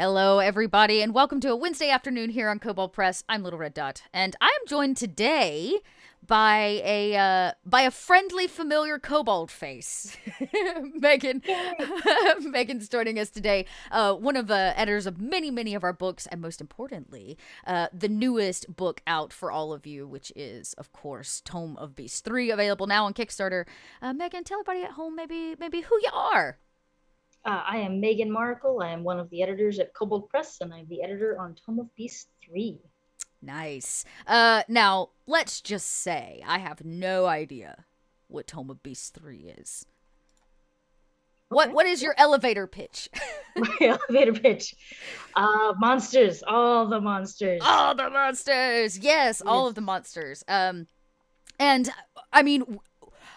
Hello, everybody, and welcome to a Wednesday afternoon here on Kobold Press. I'm Little Red Dot, and I am joined today by a friendly, familiar kobold face. Meagan, Meagan's joining us today. One of the editors of many of our books, and most importantly, the newest book out for all of you, which is, of course, Tome of Beasts 3, available now on Kickstarter. Meagan, tell everybody at home maybe who you are. I am Meagan Maricle. I am one of the editors at Kobold Press, and I'm the editor on Tome of Beasts 3. Nice. Now, let's just say I have no idea what Tome of Beasts 3 is. Okay. What is your elevator pitch? My elevator pitch. Monsters. All the monsters. All the monsters. Yes, all of the monsters. And, I mean...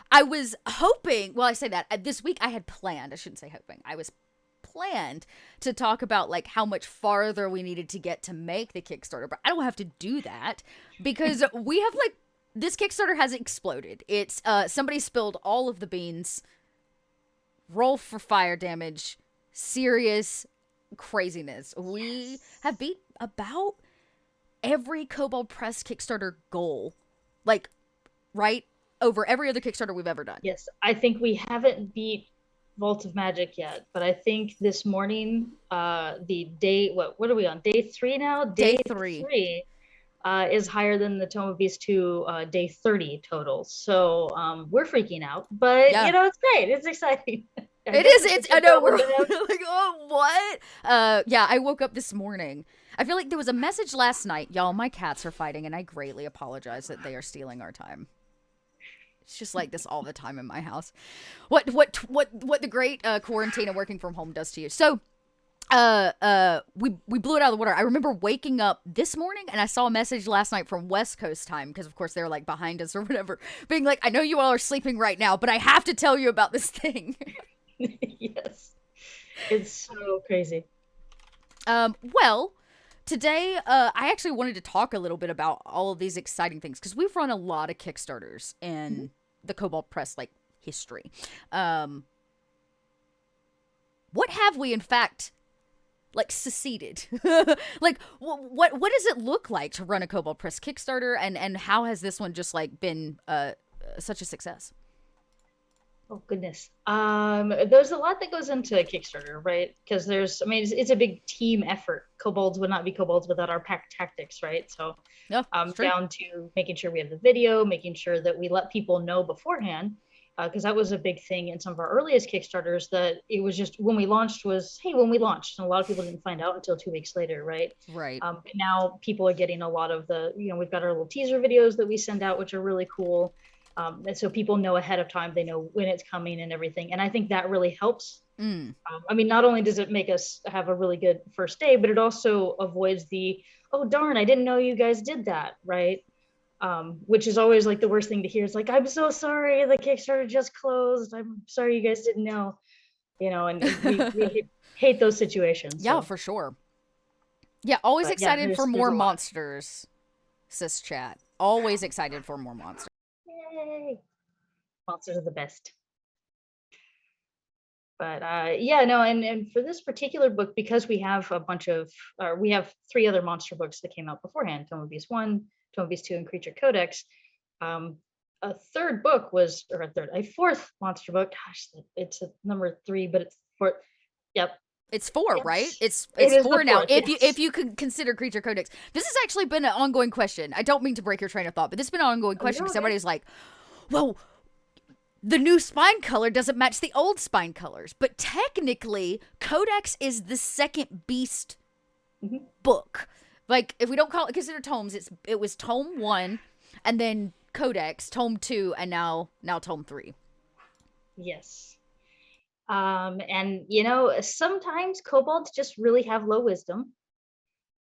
I was hoping, well, I say that, this week I had planned, I shouldn't say hoping, I was planned to talk about, like, how much farther we needed to get to make the Kickstarter, but I don't have to do that, because we have, like, this Kickstarter has exploded. It's, somebody spilled all of the beans, roll for fire damage, serious craziness. We have beat about every Kobold Press Kickstarter goal, like, right? Over every other Kickstarter we've ever done. Yes, I think we haven't beat Vault of Magic yet, but I think this morning, the day, what are we on? Day 3 now? Day three is higher than the Tome of Beasts 2 day 30 total. So we're freaking out, but you know, it's great. It's exciting. I know, we're like, oh, what? Yeah, I woke up this morning. I feel like there was a message last night. Y'all, my cats are fighting, and I greatly apologize that they are stealing our time. It's just like this all the time in my house. What the great quarantine and working from home does to you. So, we blew it out of the water. I remember waking up this morning and I saw a message last night from West Coast time, because of course they're like behind us or whatever, being like, I know you all are sleeping right now, but I have to tell you about this thing. Yes, it's so crazy. Well, today, I actually wanted to talk a little bit about all of these exciting things, because we've run a lot of Kickstarters in the Kobold Press, like, history. What have we, in fact, like, succeeded? Like, what does it look like to run a Kobold Press Kickstarter, and how has this one just, like, been such a success? Oh, goodness. There's a lot that goes into a Kickstarter, right? Because it's a big team effort. Kobolds would not be kobolds without our pack tactics, right? So down to making sure we have the video, making sure that we let people know beforehand, because that was a big thing in some of our earliest Kickstarters, that it was just when we launched, and a lot of people didn't find out until 2 weeks later, right? Right. Now people are getting a lot of we've got our little teaser videos that we send out, which are really cool. And so people know ahead of time, they know when it's coming and everything. And I think that really helps. I mean, not only does it make us have a really good first day, but it also avoids oh, darn, I didn't know you guys did that, right? Which is always like the worst thing to hear. It's like, I'm so sorry, the Kickstarter just closed. I'm sorry you guys didn't know, and we hate those situations. Yeah, for sure. Yeah, always excited for more monsters, sis chat. Always excited for more monsters. Yay! Monsters are the best. But and for this particular book, because we have we have 3 other monster books that came out beforehand: Tome of Beasts 1, Tome of Beasts 2, and Creature Codex. A fourth monster book. Gosh, it's a number 3, but it's 4. Yep. It's 4, right? It's 4 now. If you could consider Creature Codex. This has actually been an ongoing question. I don't mean to break your train of thought, but this has been an ongoing question, because everybody's like, well, the new spine color doesn't match the old spine colors. But technically, Codex is the second Beast book. Like, if we don't consider tomes, it was Tome 1, and then Codex, Tome 2, and now Tome 3. Yes. And sometimes kobolds just really have low wisdom,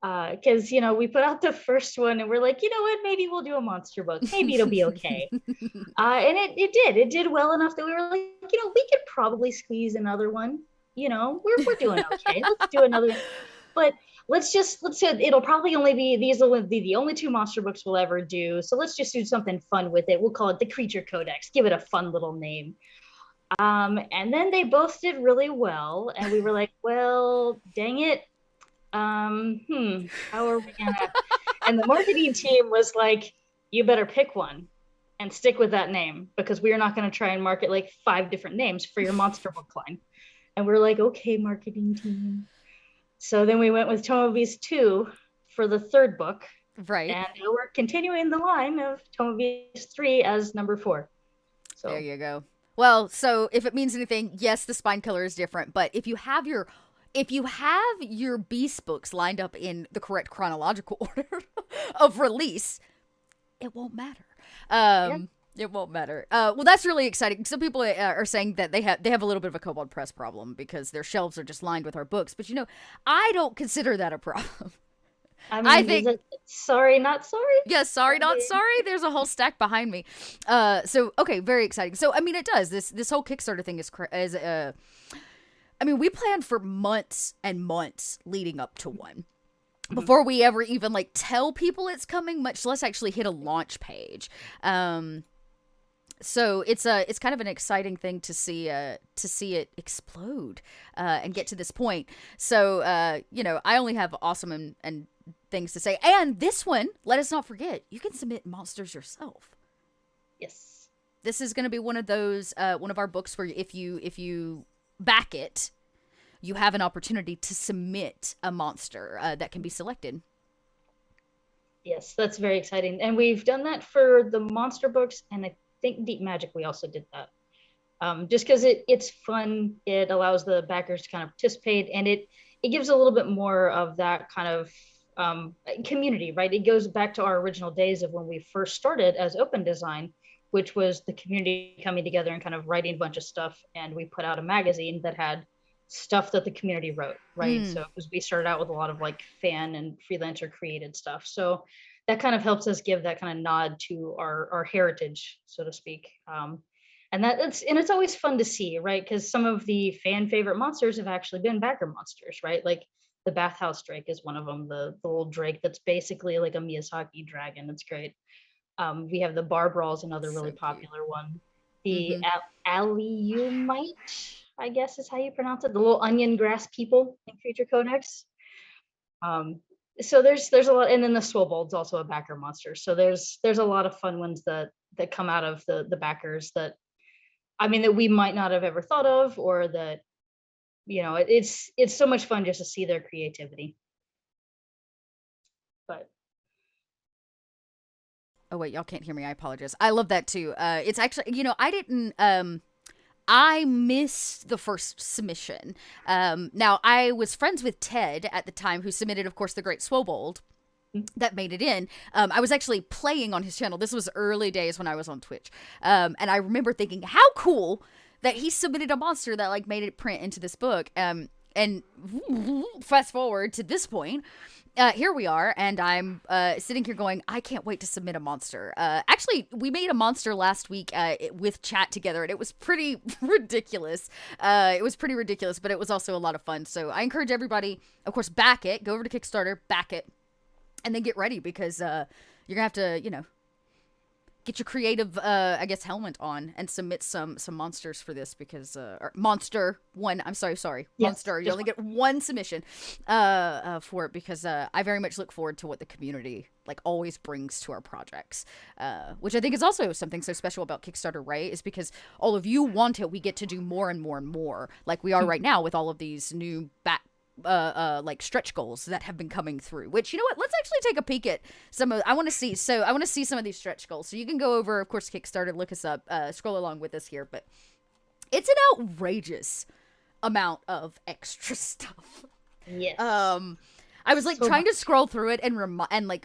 because we put out the first one and we're like, you know what, maybe we'll do a monster book, maybe it'll be okay. And it did well enough that we were like, we could probably squeeze another one. We're doing okay. Let's do another one. But let's say it'll probably only be, these will be the only 2 monster books we'll ever do, so let's just do something fun with it. We'll call it the Creature Codex, give it a fun little name. And then they both did really well, and we were like, well, dang it, how are we gonna? And the marketing team was like, you better pick one and stick with that name because we are not going to try and market like 5 different names for your monster book line. And we're like, okay, marketing team. So then we went with Tome of Beasts 2 for the 3rd book. Right. And we're continuing the line of Tome of Beasts 3 as number 4. So there you go. Well, so if it means anything, yes, the spine killer is different, but if you have your beast books lined up in the correct chronological order of release, it won't matter. yeah. It won't matter. Well, that's really exciting. Some people are saying that they have a little bit of a Kobold Press problem because their shelves are just lined with our books. But I don't consider that a problem. I think sorry, not sorry. Yes, sorry, not sorry. There's a whole stack behind me. So okay, very exciting. So it does this whole Kickstarter thing is we planned for months and months leading up to one before we ever even tell people it's coming, much less actually hit a launch page. So it's kind of an exciting thing to see it explode and get to this point. So I only have awesome and things to say. And this one, let us not forget, you can submit monsters yourself. Yes. This is going to be one of those one of our books where if you back it, you have an opportunity to submit a monster that can be selected. Yes, that's very exciting. And we've done that for the monster books, and I think Deep Magic we also did that. Just because it's fun, it allows the backers to kind of participate, and it gives a little bit more of that kind of community, right? It goes back to our original days of when we first started as Open Design, which was the community coming together and kind of writing a bunch of stuff, and we put out a magazine that had stuff that the community wrote, right? So because we started out with a lot of fan and freelancer created stuff, so that kind of helps us give that kind of nod to our heritage, so to speak. And it's always fun to see, right? Because some of the fan favorite monsters have actually been backer monsters, right? Like the bathhouse drake is one of them, the old drake that's basically like a Miyazaki dragon. It's great. We have the Barbrawl's another really popular one. The Alliumite, I guess is how you pronounce it, the little onion grass people in Creature Codex. So there's a lot, and then the Swobold's also a backer monster. So there's a lot of fun ones that come out of the backers that that we might not have ever thought of, or that it's so much fun just to see their creativity. But oh wait, y'all can't hear me. I apologize. I love that too. It's actually, I didn't I missed the first submission. Now, I was friends with Ted at the time, who submitted, of course, the Great Swobold that made it in. I was actually playing on his channel. This was early days when I was on Twitch. And I remember thinking, how cool that he submitted a monster that made it print into this book. And fast forward to this point. Here we are, and I'm sitting here going, I can't wait to submit a monster. Actually, we made a monster last week with chat together, and it was pretty ridiculous. But it was also a lot of fun. So I encourage everybody, of course, back it. Go over to Kickstarter, back it, and then get ready, because you're going to have to, get your creative, helmet on and submit some monsters for this, because monster one. I'm sorry, yes, monster. You only get one submission for it, because I very much look forward to what the community always brings to our projects, which I think is also something so special about Kickstarter, right? Is because all of you want it, we get to do more and more and more, like we are right now with all of these new stretch goals that have been coming through, which, you know what, let's actually take a peek at some of. I want to see some of these stretch goals. So you can go over, of course, Kickstarter, look us up, scroll along with us here, but it's an outrageous amount of extra stuff. Yes. I was trying to scroll through it and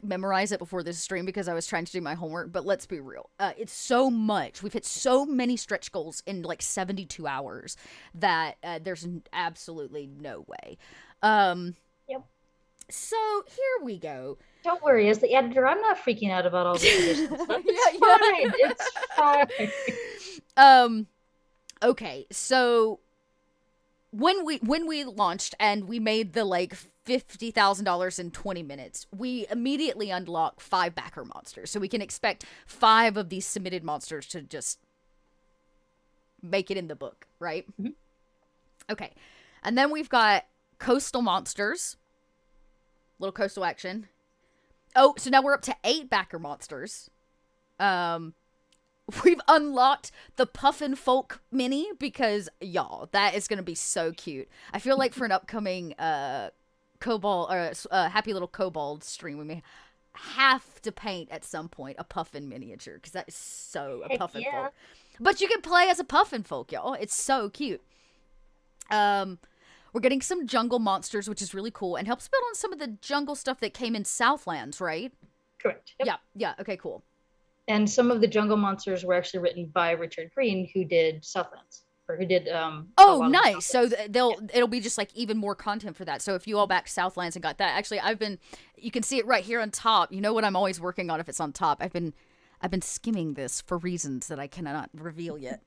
memorize it before this stream, because I was trying to do my homework, but let's be real. It's so much. We've hit so many stretch goals in 72 hours that there's absolutely no way. Yep. So here we go. Don't worry, as the editor, I'm not freaking out about all this additional stuff. It's fine. It's fine. Okay, so when we launched and we made the $50,000 in 20 minutes, we immediately unlock 5 backer monsters. So we can expect 5 of these submitted monsters to just make it in the book, right? Mm-hmm. Okay. And then we've got coastal monsters, Little coastal action. Oh, so now we're up to 8 backer monsters. We've unlocked the Puffin Folk mini because, y'all, that is going to be so cute. I feel like for an upcoming Kobold or Happy Little Kobold stream, we may have to paint at some point a Puffin miniature because that is so a Puffin Folk. But you can play as a Puffin Folk, y'all. It's so cute. We're getting some jungle monsters, which is really cool and helps build on some of the jungle stuff that came in Southlands, right? Correct. Yep. Yeah. Okay, cool. And some of the jungle monsters were actually written by Richard Green, who did Southlands, or who did. Oh, nice. So it'll be just like even more content for that. So if you all backed Southlands and got that, actually, you can see it right here on top. You know what I'm always working on if it's on top. I've been skimming this for reasons that I cannot reveal yet.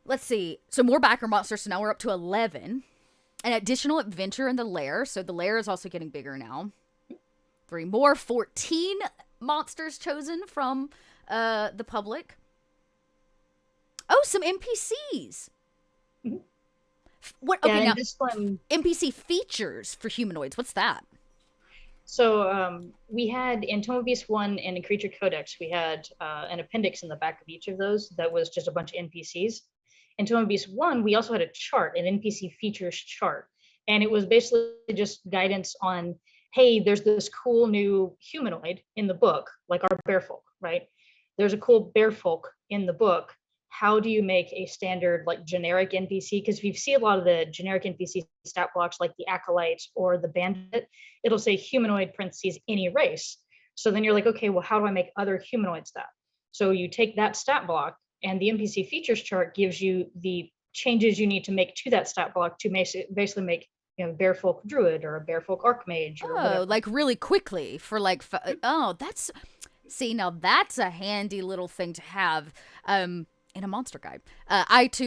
Let's see. So more backer monsters. So now we're up to 11. An additional adventure in the lair. So the lair is also getting bigger now. 3 more. 14 monsters chosen from the public. Oh, some NPCs. Mm-hmm. What? Okay, yeah, now this one, NPC features for humanoids. What's that? So we had in Tome of Beasts 1 and in Creature Codex, we had an appendix in the back of each of those that was just a bunch of NPCs. In Tome of Beasts 1, we also had a chart, an NPC features chart. And it was basically just guidance on, hey, there's this cool new humanoid in the book, like our bear folk, right? There's a cool bear folk in the book. How do you make a standard, like, generic NPC? Because if you see a lot of the generic NPC stat blocks, like the Acolyte or the Bandit, it'll say humanoid parentheses any race. So then you're like, okay, well, how do I make other humanoids that? So you take that stat block, and the NPC features chart gives you the changes you need to make to that stat block to basically make, you know, bear folk druid or a bear folk archmage or whatever. Like really quickly for like, now that's a handy little thing to have. In a monster guide.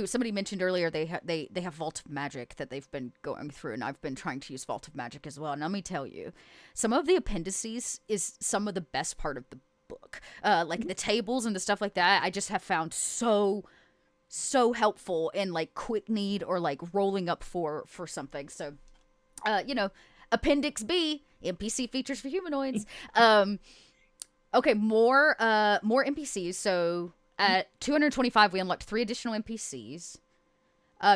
Somebody mentioned earlier they have Vault of Magic that they've been going through, and I've been trying to use Vault of Magic as well. And let me tell you, some of the appendices is some of the best part of the book. Like the tables and the stuff like that, I just have found so helpful in like quick need or like rolling up for something. So, Appendix B, NPC features for humanoids. Okay, more NPCs. So at 225, we unlocked 3 additional NPCs.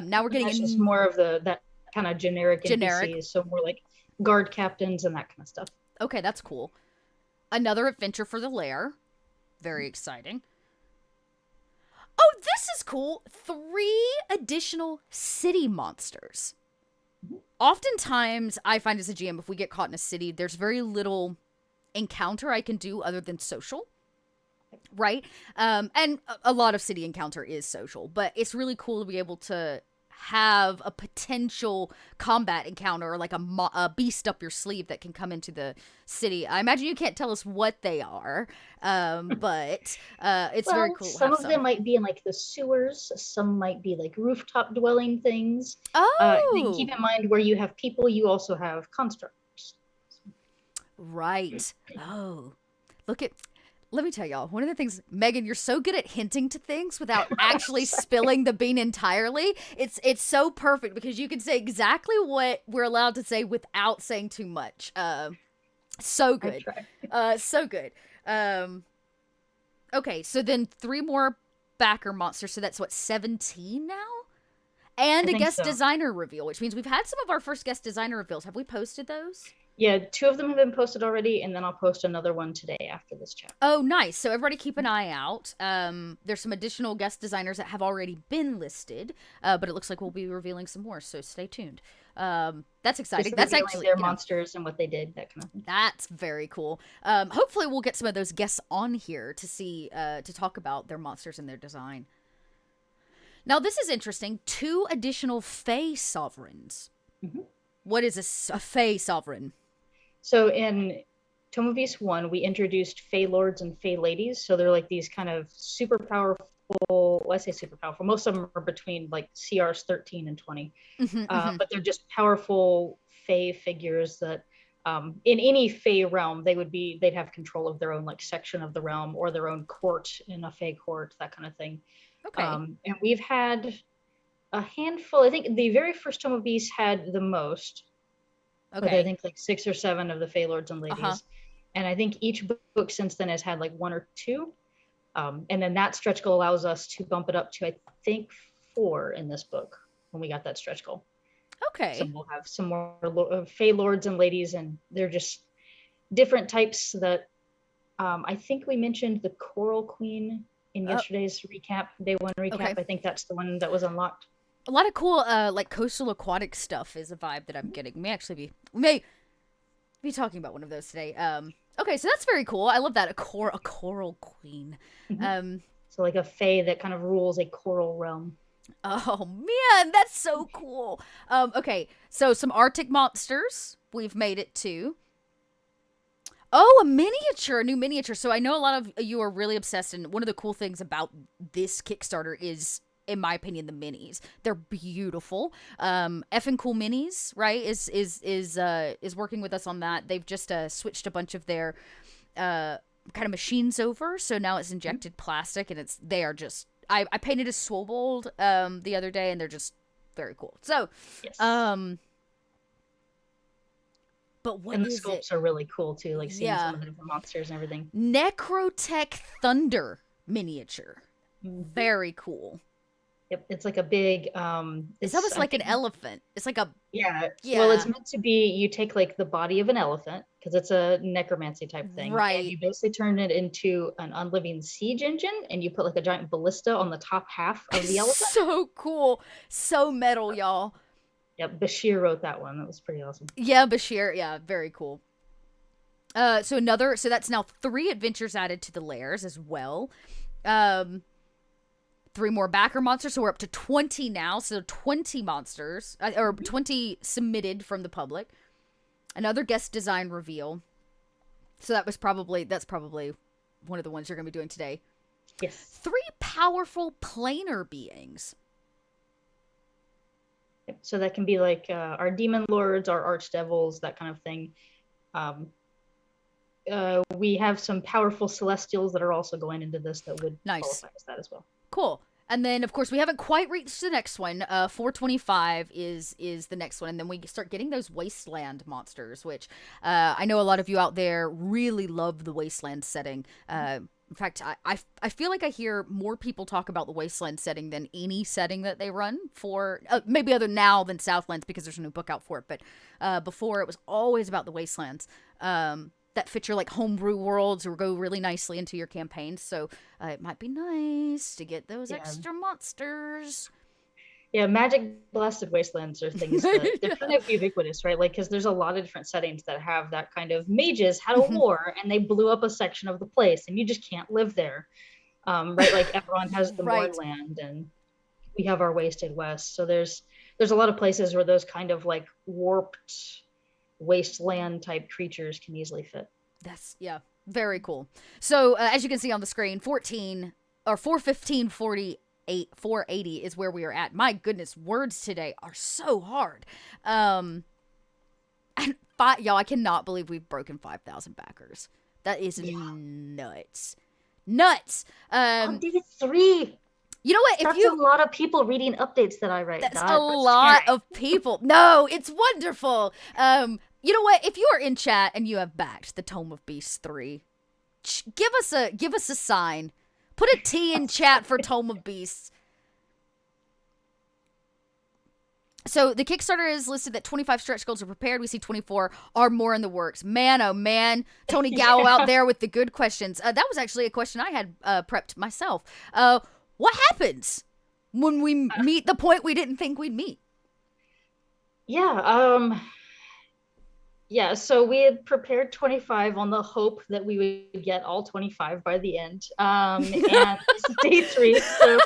Now we're getting just more of that kind of generic NPCs, so more like guard captains and that kind of stuff. Okay, that's cool. Another adventure for the lair. Very exciting. Oh, this is cool. 3 additional city monsters. Oftentimes, I find as a GM, if we get caught in a city, there's very little encounter I can do other than social. Right? And a lot of city encounter is social, but it's really cool to be able to have a potential combat encounter or like a beast up your sleeve that can come into the city. I imagine you can't tell us what they are, but it's very cool. Some of them might be in like the sewers. Some might be like rooftop dwelling things. Oh! Keep in mind, where you have people, you also have constructs. Right. Oh. Let me tell y'all, one of the things, Megan, you're so good at hinting to things without actually spilling the bean entirely. It's so perfect because you can say exactly what we're allowed to say without saying too much. So good. So good. Okay, so then 3 more backer monsters. So that's what, 17 now? And a guest designer reveal, which means we've had some of our first guest designer reveals. Have we posted those? Yeah, 2 of them have been posted already, and then I'll post another one today after this chat. Oh, nice. So everybody keep an eye out. There's some additional guest designers that have already been listed, but it looks like we'll be revealing some more, so stay tuned. That's exciting. That's actually their monsters and what they did, that kind of thing. That's very cool. Hopefully we'll get some of those guests on here to see, to talk about their monsters and their design. Now, this is interesting. 2 additional Fae Sovereigns. Mm-hmm. What is a Fae Sovereign? So in Tome of Beasts 1, we introduced Fae Lords and Fae Ladies. So they're like these kind of super powerful, well, I say super powerful, most of them are between like CRs 13 and 20. But they're just powerful Fae figures that in any Fae realm, they'd have control of their own like section of the realm or their own court in a Fae court, that kind of thing. Okay. And we've had a handful. I think the very first Tome of Beasts had the most. with I Okay. think like 6 or 7 of the Fey Lords and Uh-huh. Ladies. And I think each book since then has had like 1 or 2. And then that stretch goal allows us to bump it up to, I think, 4 in this book when we got that stretch goal. So Okay. we'll have some more Fey Lords and Ladies, and they're just different types that I think we mentioned the Coral Queen in Oh, yesterday's recap, day 1 recap. okay. I think that's the one that was unlocked. A lot of cool like coastal aquatic stuff is a vibe that I'm getting. We may be talking about one of those today. Okay, so that's very cool. I love that. A coral queen. Mm-hmm. Um So like a Fey that kind of rules a coral realm. oh man, that's so cool. Okay, so some Arctic monsters we've made it to. Oh, a new miniature. So I know a lot of you are really obsessed, and one of the cool things about this Kickstarter is, in my opinion, the minis. They're beautiful. Effing Cool Minis, right? Is working with us on that. They've just switched a bunch of their kind of machines over, so now it's injected plastic, and they are just. I painted a Swobold the other day, and they're just very cool. So, Yes. um, but what And the is it? sculpts are really cool too, like seeing some Yeah. of the different monsters and everything. Necrotech Thunder miniature. Mm-hmm. Very cool. Yep, it's like a big It's it's almost I like an think elephant. It's like a yeah, well it's yeah, meant to be you take like the body of an elephant because it's a necromancy type thing and right. you basically turn it into an unliving siege engine and you put like a giant ballista on the top half of the elephant. So cool. So metal, y'all. Yep, Bashir wrote that one. That was pretty awesome. Yeah, Bashir. Yeah, very cool. So that's now 3 adventures added to the layers as well. Um 3 more backer monsters, so we're up to 20 now. So 20 monsters, or Mhm. 20 submitted from the public. Another guest design reveal. So that's probably one of the ones you're going to be doing today. Yes. 3 powerful planar beings. Yep. So that can be like our demon lords, our archdevils, that kind of thing. Um, we have some powerful celestials that are also going into this that would Nice. qualify as that as well. Cool. And then of course we haven't quite reached the next one. 425 is the next one, and then we start getting those wasteland monsters, which I know a lot of you out there really love the wasteland setting. In fact, I feel like I hear more people talk about the wasteland setting than any setting that they run for. Maybe other now than Southlands because there's a new book out for it, but before it was always about the wastelands. That fit your like homebrew worlds or go really nicely into your campaigns. So it might be nice to get those Yeah. extra monsters. Yeah, magic blasted wastelands are things that they're kind of ubiquitous, right? Like, because there's a lot of different settings that have that kind of mages had a war and they blew up a section of the place and you just can't live there. Right? Like Eberron has the Right. Mournland and we have our Wasted West. So there's a lot of places where those kind of like warped wasteland type creatures can easily fit. That's, yeah, very cool. So as you can see on the screen, 14 or 415 48 480 is where we are at. My goodness, words today are so hard. And y'all, I cannot believe we've broken 5,000 backers. That is nuts. Nuts. On day 3. You know what? That's a lot of people reading updates that I write. That's God, a that's lot scary. of people. No, it's wonderful. You know what? If you are in chat and you have backed the Tome of Beasts 3, give us a sign. Put a T in chat for Tome of Beasts. So the Kickstarter is listed that 25 stretch goals are prepared. We see 24 are more in the works. Man, oh man. Tony Gow out there with the good questions. That was actually a question I had prepped myself. What happens when we meet the point we didn't think we'd meet? Yeah, so we had prepared 25 on the hope that we would get all 25 by the end. And this is day 3, so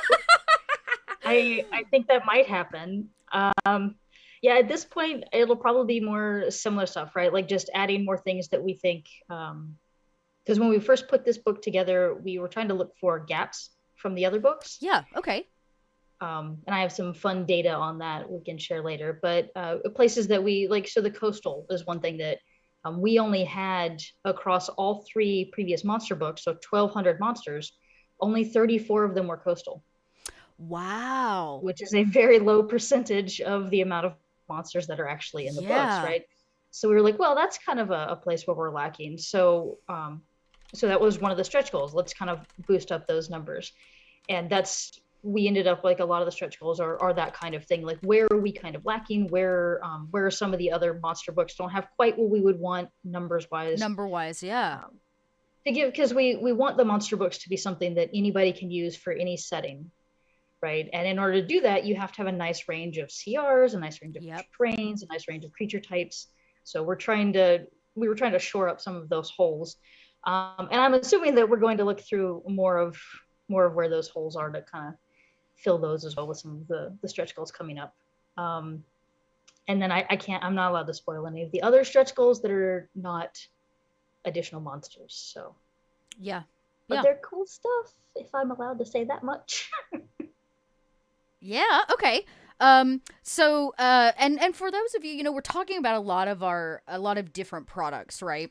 I think that might happen. Yeah, at this point, it'll probably be more similar stuff, right? Like just adding more things that we think, because when we first put this book together, we were trying to look for gaps from the other books. Yeah, okay. And I have some fun data on that we can share later. But places that we like, so the coastal is one thing that we only had across all 3 previous monster books, so 1,200 monsters, only 34 of them were coastal. Wow. Which is a very low percentage of the amount of monsters that are actually in the books, right? So we were like, well, that's kind of a place where we're lacking. So so that was one of the stretch goals. Let's kind of boost up those numbers. And we ended up like a lot of the stretch goals are that kind of thing. Like, where are we kind of lacking? Where some of the other monster books don't have quite what we would want numbers wise. Yeah. To give, because we want the monster books to be something that anybody can use for any setting, right? And in order to do that, you have to have a nice range of CRs, a nice range of terrains, a nice range of creature types. So we were trying to shore up some of those holes. And I'm assuming that we're going to look through more of where those holes are to kind of fill those as well with some of the stretch goals coming up. And then I'm not allowed to spoil any of the other stretch goals that are not additional monsters. So but they're cool stuff, if I'm allowed to say that much. Yeah, okay. So and for those of you, you know, we're talking about a lot of different products, right?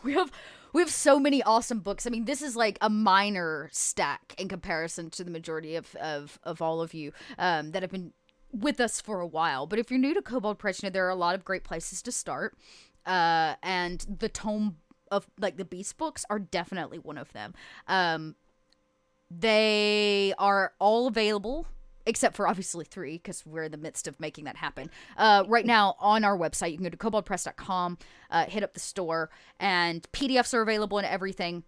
We have so many awesome books. I mean, this is like a minor stack in comparison to the majority of all of you that have been with us for a while. But if you're new to Kobold Press, you know, there are a lot of great places to start. And the Tome of like the Beast books are definitely one of them. They are all available, except for obviously 3, because we're in the midst of making that happen. Right now on our website, you can go to koboldpress.com, hit up the store, and PDFs are available and everything.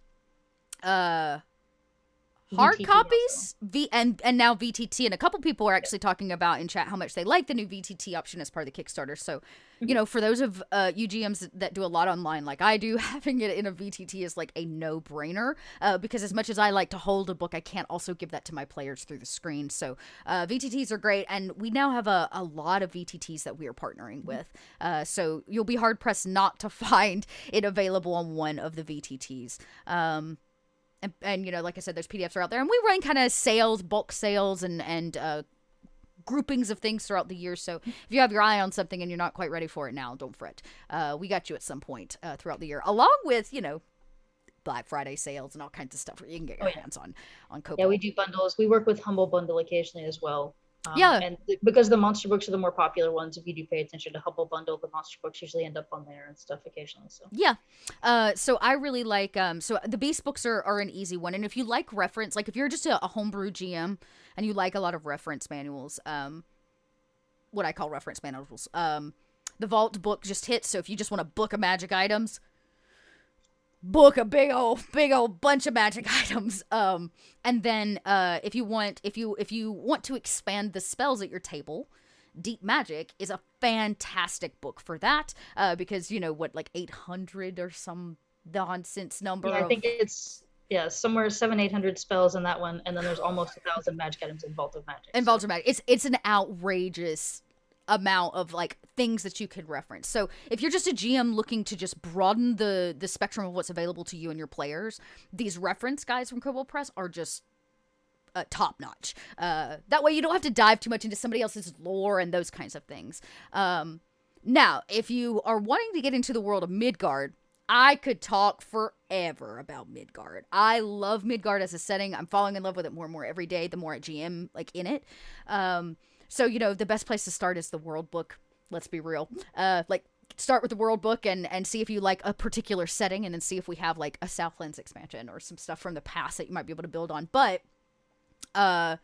Hard VTT copies, and now VTT, and a couple people are actually talking about in chat how much they like the new VTT option as part of the Kickstarter. So, you know, for those of you GMs that do a lot online like I do, having it in a VTT is like a no-brainer, because as much as I like to hold a book, I can't also give that to my players through the screen. So VTTs are great, and we now have a lot of VTTs that we are partnering with. So you'll be hard-pressed not to find it available on one of the VTTs. And you know, like I said, those PDFs are out there, and we run kind of sales, bulk sales, and groupings of things throughout the year. So if you have your eye on something and you're not quite ready for it now, don't fret. We got you at some point throughout the year, along with, you know, Black Friday sales and all kinds of stuff where you can get your hands on Kobold. Yeah, we do bundles. We work with Humble Bundle occasionally as well. And because the monster books are the more popular ones, if you do pay attention to Humble Bundle, the monster books usually end up on there and stuff occasionally. So so I really like so the Beast books are an easy one, and if you like reference, like if you're just a homebrew GM and you like a lot of reference manuals, what I call reference manuals, the Vault book just hits. So if you just want a book of magic items, book a big old bunch of magic items. And then if you want to expand the spells at your table, Deep Magic is a fantastic book for that, because, you know, what, like 800 or some nonsense number. Yeah, I think it's somewhere 700-800 spells in that one, and then there's almost 1,000 magic items in Vault of Magic. Vault of Magic, it's an outrageous amount of like things that you could reference. So if you're just a GM looking to just broaden the spectrum of what's available to you and your players, these reference guides from Kobold Press are just top notch. That way you don't have to dive too much into somebody else's lore and those kinds of things. Now, if you are wanting to get into the world of Midgard, I could talk forever about Midgard. I love Midgard as a setting. I'm falling in love with it more and more every day, the more I GM like in it. So, you know, the best place to start is the World Book. Let's be real. Like, start with the World Book and see if you like a particular setting, and then see if we have like a Southlands expansion or some stuff from the past that you might be able to build on. But I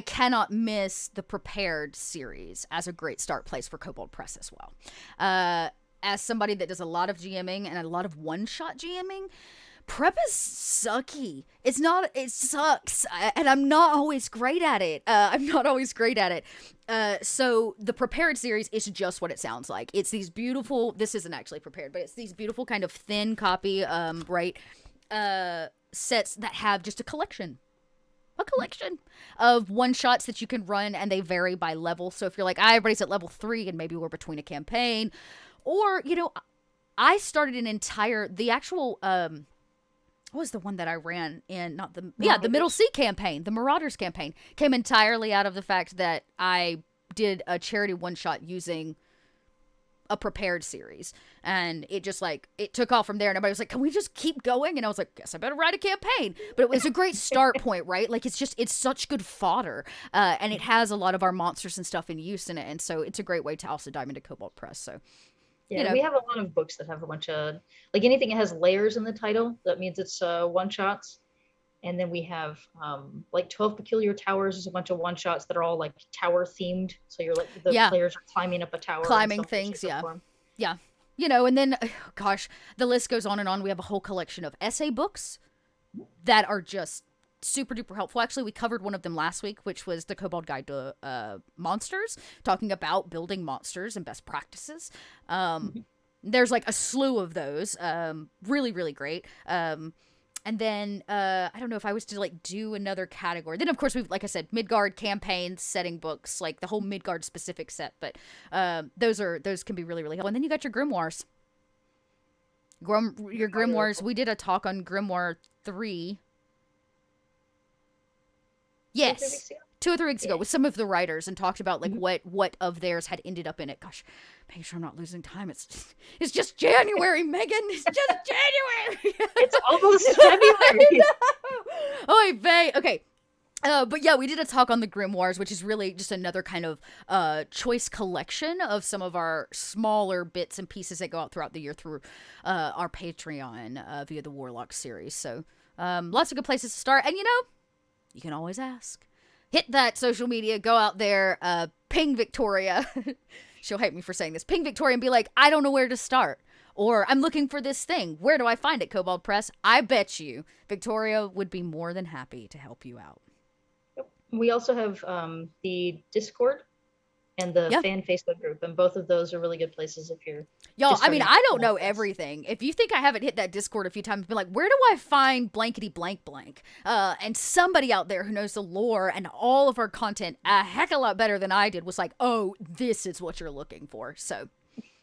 cannot miss the Prepared series as a great start place for Kobold Press as well. As somebody that does a lot of GMing and a lot of one-shot GMing, prep is sucky. It sucks. And I'm not always great at it. So the Prepared series is just what it sounds like. It's these beautiful, this isn't actually prepared, but it's these beautiful kind of thin copy, sets that have just a collection of one-shots that you can run, and they vary by level. So if you're like, everybody's at level 3 and maybe we're between a campaign, or, you know, I started the actual, what was the one that I ran in? The Middle Sea campaign, the Marauders campaign, came entirely out of the fact that I did a charity one-shot using a prepared series, and it just like it took off from there, and everybody was like, can we just keep going? And I was like, guess I better write a campaign. But it was a great start point, right? Like it's such good fodder, and it has a lot of our monsters and stuff in use in it, and so it's a great way to also dive into Kobold Press. So yeah, we have a lot of books that have a bunch of, like, anything that has layers in the title, that means it's one shots. And then we have like 12 Peculiar Towers is a bunch of one shots that are all like tower themed. So you're like the players are climbing up a tower. Climbing things, yeah. Yeah. And then, gosh, the list goes on and on. We have a whole collection of essay books that are just super duper helpful. Actually, we covered one of them last week, which was the Kobold Guide to Monsters, talking about building monsters and best practices. There's like a slew of those. Really, really great. And then, I don't know if I was to, like, do another category. Then, of course, we've, like I said, Midgard campaigns, setting books, like, the whole Midgard specific set. But those can be really, really helpful. And then you got your grimoires. Your grimoires. We did a talk on Grimoire 3. Yes. 2 or 3 weeks ago with some of the writers, and talked about, like, what of theirs had ended up in it. Gosh, make sure I'm not losing time. It's just January, Megan. It's just January. It's almost February. Oy vey. Okay. But yeah, we did a talk on the Grimoires, which is really just another kind of choice collection of some of our smaller bits and pieces that go out throughout the year through our Patreon via the Warlock series. So lots of good places to start. And, you can always ask. Hit that social media, go out there, ping Victoria. She'll hate me for saying this. Ping Victoria and be like, I don't know where to start. Or I'm looking for this thing. Where do I find it, Kobold Press? I bet you Victoria would be more than happy to help you out. We also have the Discord and the fan Facebook group, and both of those are really good places if you're... Y'all, I mean, I don't know everything. If you think I haven't hit that Discord a few times, be like, where do I find blankety blank blank? And somebody out there who knows the lore and all of our content a heck of a lot better than I did was like, oh, this is what you're looking for. So,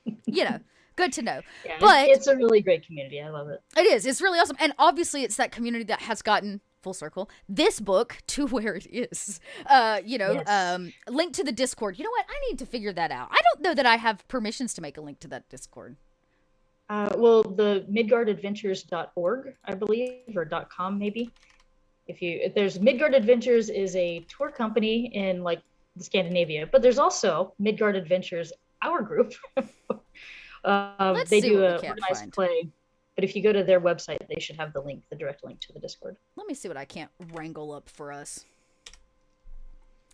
good to know. Yeah, but it's a really great community. I love it. It is. It's really awesome. And obviously it's that community that has gotten... full circle this book to where it is. Link to the Discord. You know what, I need to figure that out. I don't know that I have permissions to make a link to that Discord. Well, the midgardadventures.org, I believe, or .com maybe. If there's Midgard Adventures is a tour company in like Scandinavia, but there's also Midgard Adventures, our group. They do a organized play. But if you go to their website, they should have the direct link to the Discord. Let me see what I can't wrangle up for us.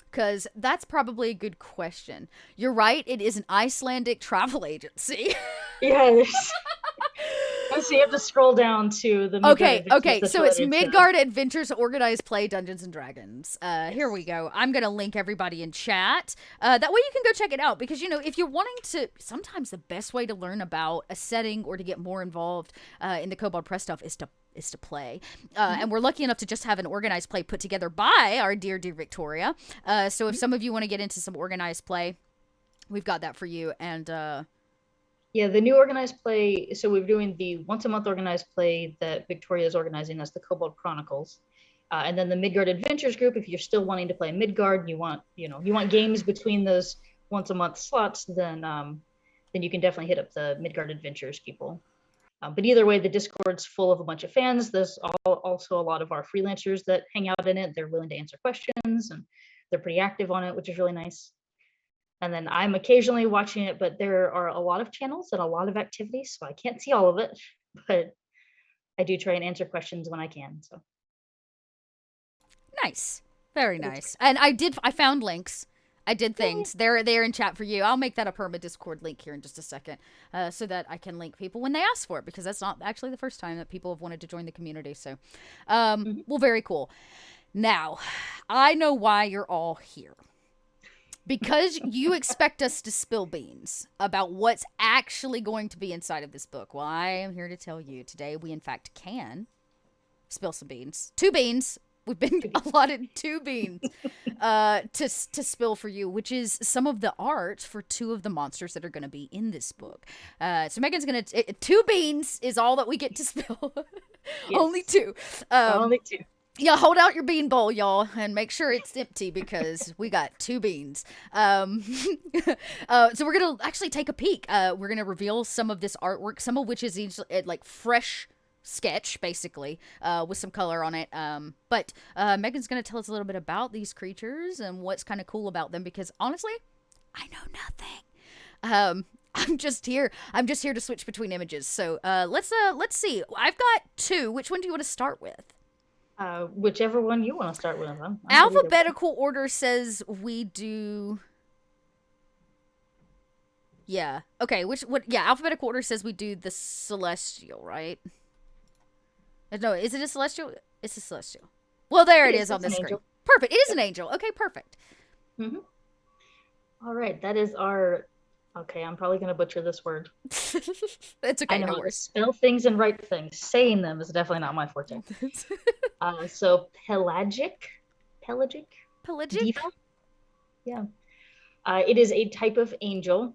Because that's probably a good question. You're right, it is an Icelandic travel agency. Yes. So you have to scroll down to the Midgard Okay, so it's Midgard Adventures Organized Play Dungeons and Dragons. Here we go. I'm going to link everybody in chat. That way you can go check it out, because, if you're wanting to, sometimes the best way to learn about a setting or to get more involved in the Kobold Press stuff is to play. And we're lucky enough to just have an organized play put together by our dear Victoria. So if some of you want to get into some organized play, we've got that for you. And yeah, the new organized play, so we're doing the once-a-month organized play that Victoria is organizing. That's the Kobold Chronicles. And then the Midgard Adventures group, if you're still wanting to play Midgard, and you want games between those once-a-month slots, then you can definitely hit up the Midgard Adventures people. But either way, the Discord's full of a bunch of fans. There's also a lot of our freelancers that hang out in it. They're willing to answer questions, and they're pretty active on it, which is really nice. And then I'm occasionally watching it, but there are a lot of channels and a lot of activities, so I can't see all of it, but I do try and answer questions when I can. So nice. Very nice. And I found links. I did things. They're in chat for you. I'll make that a perma Discord link here in just a second, so that I can link people when they ask for it, because that's not actually the first time that people have wanted to join the community. So, well, very cool. Now, I know why you're all here. Because you expect us to spill beans about what's actually going to be inside of this book. Well, I am here to tell you today we, in fact, can spill some beans. 2 beans. We've been allotted 2 beans to spill for you, which is some of the art for 2 of the monsters that are going to be in this book. So Megan's going to... 2 beans is all that we get to spill. Yes. Only 2. Only 2. Yeah, hold out your bean bowl, y'all, and make sure it's empty because we got 2 beans. So we're gonna actually take a peek. We're gonna reveal some of this artwork, some of which is like fresh sketch, basically, with some color on it. But Megan's gonna tell us a little bit about these creatures and what's kind of cool about them because honestly, I know nothing. I'm just here to switch between images. So let's see. I've got 2. Which one do you want to start with? Whichever one you want to start with. I'm Alphabetical order says we do. Yeah. Okay. Yeah. Alphabetical order says we do the celestial, right? No. Is it a celestial? It's a celestial. Well, there it is on this screen. Angel. Perfect. It is an angel. Okay. Perfect. Mm-hmm. All right. That is our. Okay, I'm probably going to butcher this word. It's okay. I know no how to worries. spell things and write things. Saying them is definitely not my forte. So pelagic diva. Yeah. It is a type of angel.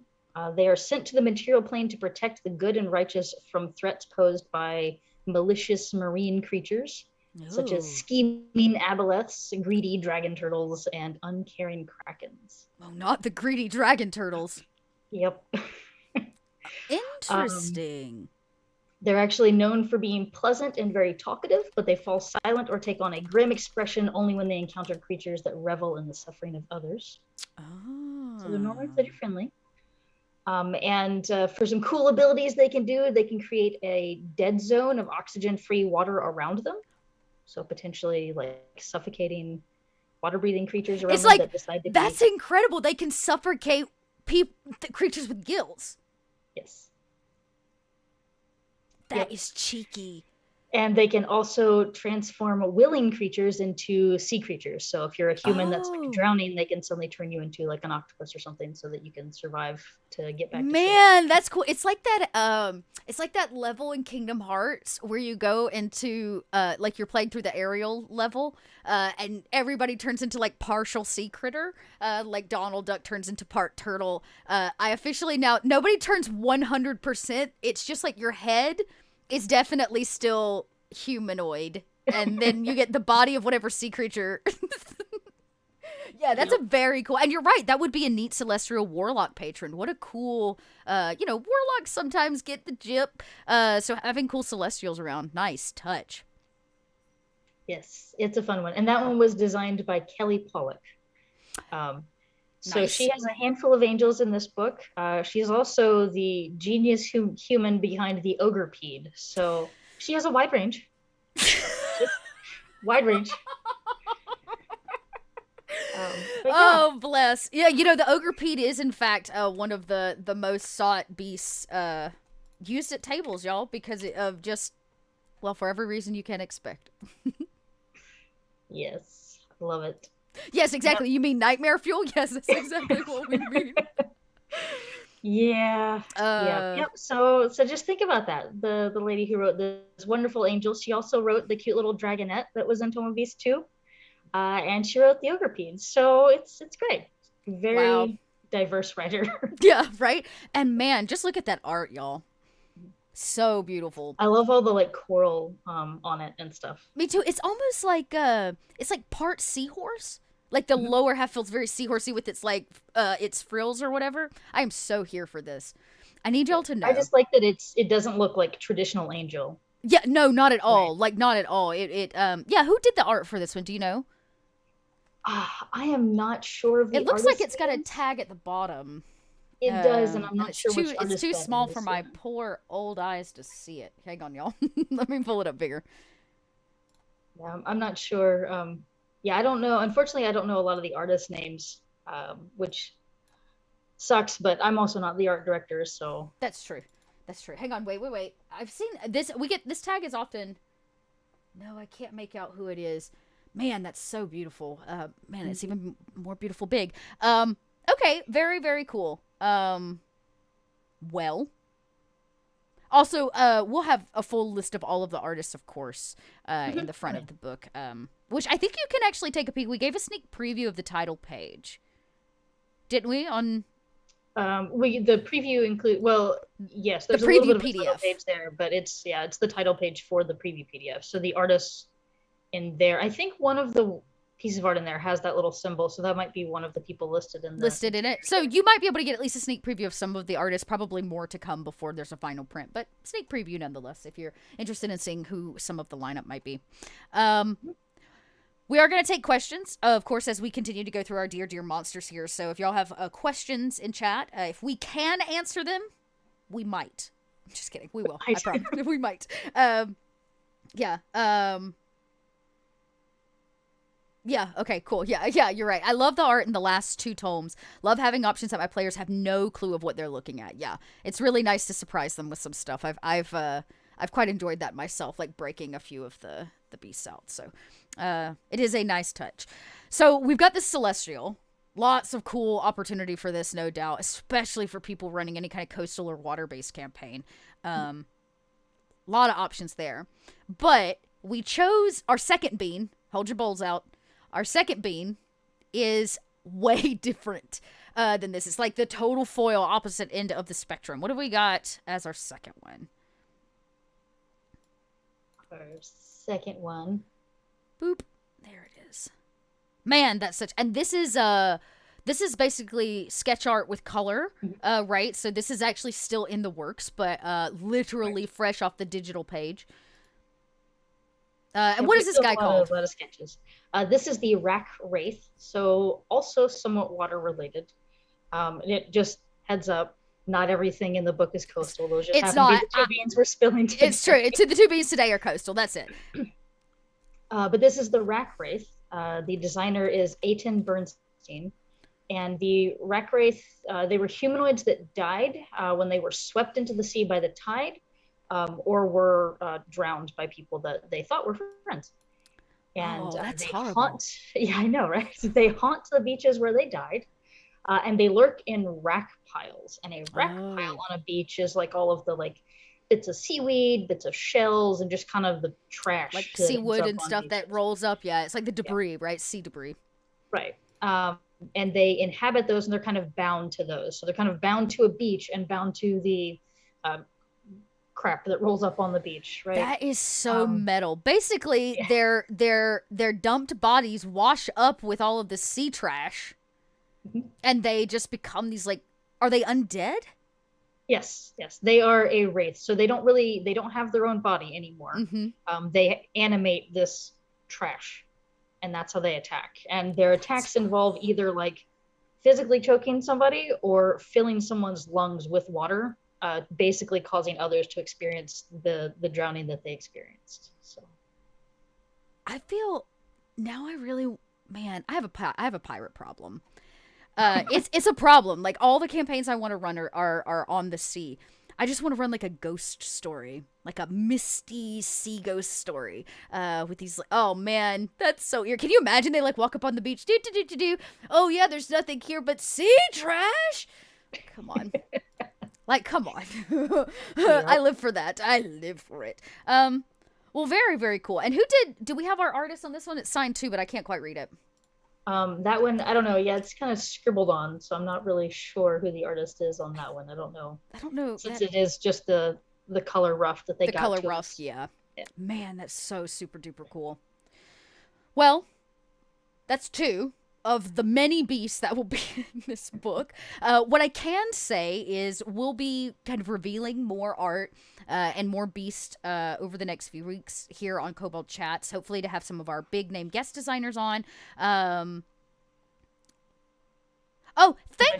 They are sent to the material plane to protect the good and righteous from threats posed by malicious marine creatures, such as scheming aboleths, greedy dragon turtles, and uncaring krakens. Oh, not the greedy dragon turtles. Yep. Interesting. They're actually known for being pleasant and very talkative, but they fall silent or take on a grim expression only when they encounter creatures that revel in the suffering of others. Oh. So they're normally pretty friendly. And for some cool abilities they can do, they can create a dead zone of oxygen-free water around them. So potentially like suffocating water-breathing creatures around them that decide to That's incredible. They can suffocate creatures with gills. Yes. That is cheeky. And they can also transform willing creatures into sea creatures. So if you're a human that's like drowning, they can suddenly turn you into like an octopus or something so that you can survive to get back to shore. That's cool. It's like that level in Kingdom Hearts where you go into like you're playing through the aerial level and everybody turns into like partial sea critter. Like Donald Duck turns into part turtle. I officially now nobody turns 100%. It's just like your head is definitely still humanoid, and then you get the body of whatever sea creature. Yeah, that's a very cool, and you're right, that would be a neat celestial warlock patron. What a cool, warlocks sometimes get the gyp, so having cool celestials around, nice touch. Yes, it's a fun one, and that one was designed by Kelly Pollock. So nice. She has a handful of angels in this book. She's also the genius human behind the Ogre-pede. So she has a wide range. Wide range. Oh, bless. Yeah, the Ogre-pede is, in fact, one of the most sought beasts used at tables, y'all, because of just, well, for every reason you can expect. Yes, love it. Yes, exactly. You mean nightmare fuel? Yes, that's exactly what we mean. Yeah. Yep. So just think about that. The lady who wrote this wonderful angel, she also wrote the cute little dragonette that was in Tome of Beasts too. And she wrote the Ogre-pede. So it's great. Very diverse writer. Yeah, right? And man, just look at that art, y'all. So beautiful. I love all the like coral on it and stuff. Me too. It's almost like it's like part seahorse. Like the lower half feels very seahorsey with its like its frills or whatever. I am so here for this. I need y'all to know. I just like that it doesn't look like traditional angel. Yeah, no, not at all. Right. Like not at all. Who did the art for this one? Do you know? I am not sure of the It looks like it's got a tag at the bottom. It does, and I'm not sure which artist. It's too small for my poor old eyes to see it. Hang on, y'all. Let me pull it up bigger. Yeah, I'm not sure. Yeah, I don't know. Unfortunately, I don't know a lot of the artist names, which sucks, but I'm also not the art director, so. That's true. Hang on, wait. I've seen this. This tag is often. No, I can't make out who it is. Man, that's so beautiful. Man, it's even more beautiful big. Okay, very, very cool. Well. Also, we'll have a full list of all of the artists, of course, in the front of the book, which I think you can actually take a peek. We gave a sneak preview of the title page, didn't we? On the preview include yes, there's the preview a little bit PDF of a title page there, but it's the title page for the preview PDF. So the artists in there. I think one of the pieces of art in there has that little symbol, so that might be one of the people listed in it. So you might be able to get at least a sneak preview of some of the artists. Probably more to come before there's a final print, but sneak preview nonetheless if you're interested in seeing who some of the lineup might be. We are going to take questions, of course, as we continue to go through our Dear Monsters here. So if y'all have questions in chat, if we can answer them, we might. I'm just kidding. We will. I promise. We might. Yeah. Yeah, okay, cool. Yeah, you're right. I love the art in the last 2 tomes. Love having options that my players have no clue of what they're looking at. Yeah, it's really nice to surprise them with some stuff. I've quite enjoyed that myself, like breaking a few of the beasts out. So it is a nice touch. So we've got this Celestial. Lots of cool opportunity for this, no doubt, especially for people running any kind of coastal or water-based campaign. A lot of options there. But we chose our second bean. Hold your bowls out. Our second bean is way different than this. It's like the total foil opposite end of the spectrum. What have we got as our second one? Our second one. Boop. There it is. Man, that's such... And this is basically sketch art with color, right? So this is actually still in the works, but literally fresh off the digital page. And what is this guy called? A lot of sketches. This is the wraith, so also somewhat water related. And it just heads up, not everything in the book is coastal. Those just happen to be the 2 beans we're spilling today. It's true. The 2 beans today are coastal. That's it. But this is the wraith. The designer is Eitan Bernstein. And the wraith, they were humanoids that died when they were swept into the sea by the tide. Or were drowned by people that they thought were friends. And that's they horrible. Yeah, I know, right? They haunt the beaches where they died, and they lurk in wrack piles. And a wrack pile on a beach is like all of the bits of seaweed, bits of shells, and just kind of the trash. Like seawood and stuff that rolls up. Yeah, it's like the debris, right? Sea debris. Right. And they inhabit those, and they're kind of bound to those. So they're kind of bound to a beach and bound to the crap that rolls up on the beach, right? That is so metal. Basically, their dumped bodies wash up with all of the sea trash, and they just become these are they undead? Yes. They are a wraith, so they don't have their own body anymore. They animate this trash, and that's how they attack. And their attacks involve either physically choking somebody or filling someone's lungs with water. Basically causing others to experience the drowning that they experienced. So I feel now I have a pirate problem. It's a problem. Like all the campaigns I want to run are on the sea. I just want to run a ghost story, like a misty sea ghost story, with these. Oh man, that's so weird. Can you imagine they walk up on the beach, do. Oh yeah, there's nothing here but sea trash. Come on. Come on. I live for that. I live for it. Well, very, very cool. And do we have our artist on this one? It's signed too, but I can't quite read it. That one, I don't know. Yeah, it's kind of scribbled on, so I'm not really sure who the artist is on that one. I don't know. Since it is just the color rough that they got. The color rough, yeah. Man, that's so super duper cool. Well, that's 2 of the many beasts that will be in this book. What I can say is we'll be kind of revealing more art and more beast over the next few weeks here on Kobold Chats, hopefully to have some of our big name guest designers on. Thank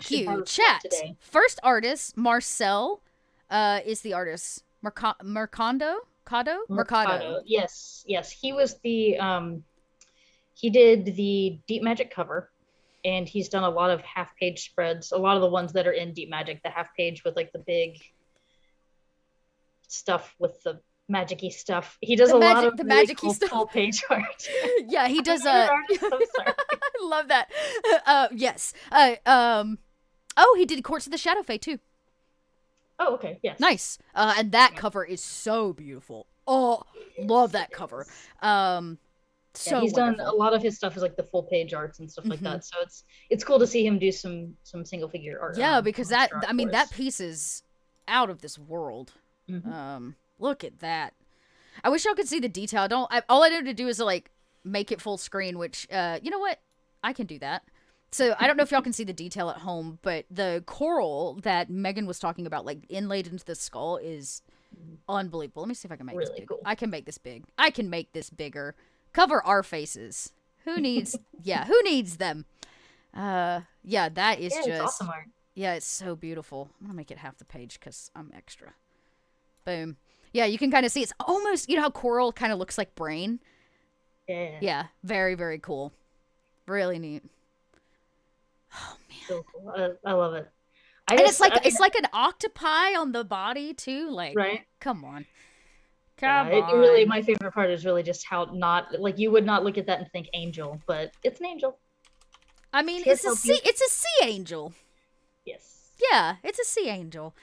you, chat. First artist, Marcel, is the artist. Mercado? Yes. He was the... He did the Deep Magic cover, and he's done a lot of half-page spreads. A lot of the ones that are in Deep Magic, the half-page with the big stuff with the magic-y stuff. He does lot of the really cool full-page art. Yeah, he does. I love that. Yes. He did Courts of the Shadowfey too. Oh, okay. Yes. Nice. And that cover is so beautiful. Oh, love that cover. So he's done a lot of his stuff is the full page arts and stuff like that. So it's cool to see him do some single figure art. Yeah, because that piece is out of this world. Look at that. I wish y'all could see the detail. All I know to do is make it full screen, which, you know what? I can do that. So I don't know if y'all can see the detail at home, but the coral that Megan was talking about, like inlaid into the skull, is unbelievable. Let me see if I can make this Really big. cool. I can make this big. I can make this bigger. Cover our faces. Who needs? Yeah, who needs them? Yeah, that is Yeah, just it's awesome art. yeah, it's so beautiful. I'm gonna make it half the page because I'm extra. Boom. Yeah, you can kind of see it's almost, you know how coral kind of looks like brain. Yeah. Yeah, very very cool. Really neat. Oh man. So cool. I love it. And it's like an octopi on the body too. Like, right. come on, Yeah, come it on. really, my favorite part is really just how not, like, you would not look at that and think angel, but it's an angel. I mean, It's it's a sea angel. Yes. Yeah, it's a sea angel.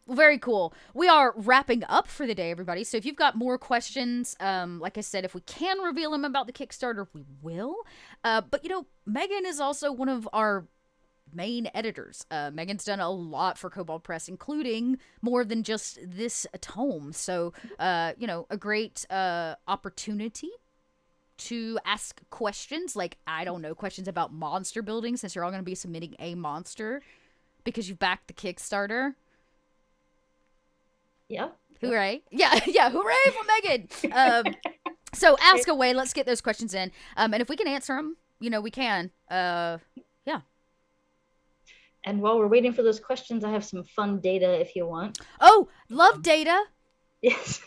Very cool. We are wrapping up for the day, everybody. So if you've got more questions, like I said, if we can reveal them about the Kickstarter, we will. But you know, Megan is also one of our main editors. Megan's done a lot for Kobold Press, including more than just this tome. So, you know, a great opportunity to ask questions, like, I don't know, questions about monster building, since you're all going to be submitting a monster because you've backed the Kickstarter. Yeah. Hooray. Yeah, yeah, hooray for Megan. So ask away. Let's get those questions in. And if we can answer them, you know, we can. Yeah. And while we're waiting for those questions, I have some fun data if you want. Oh, love data. Yes.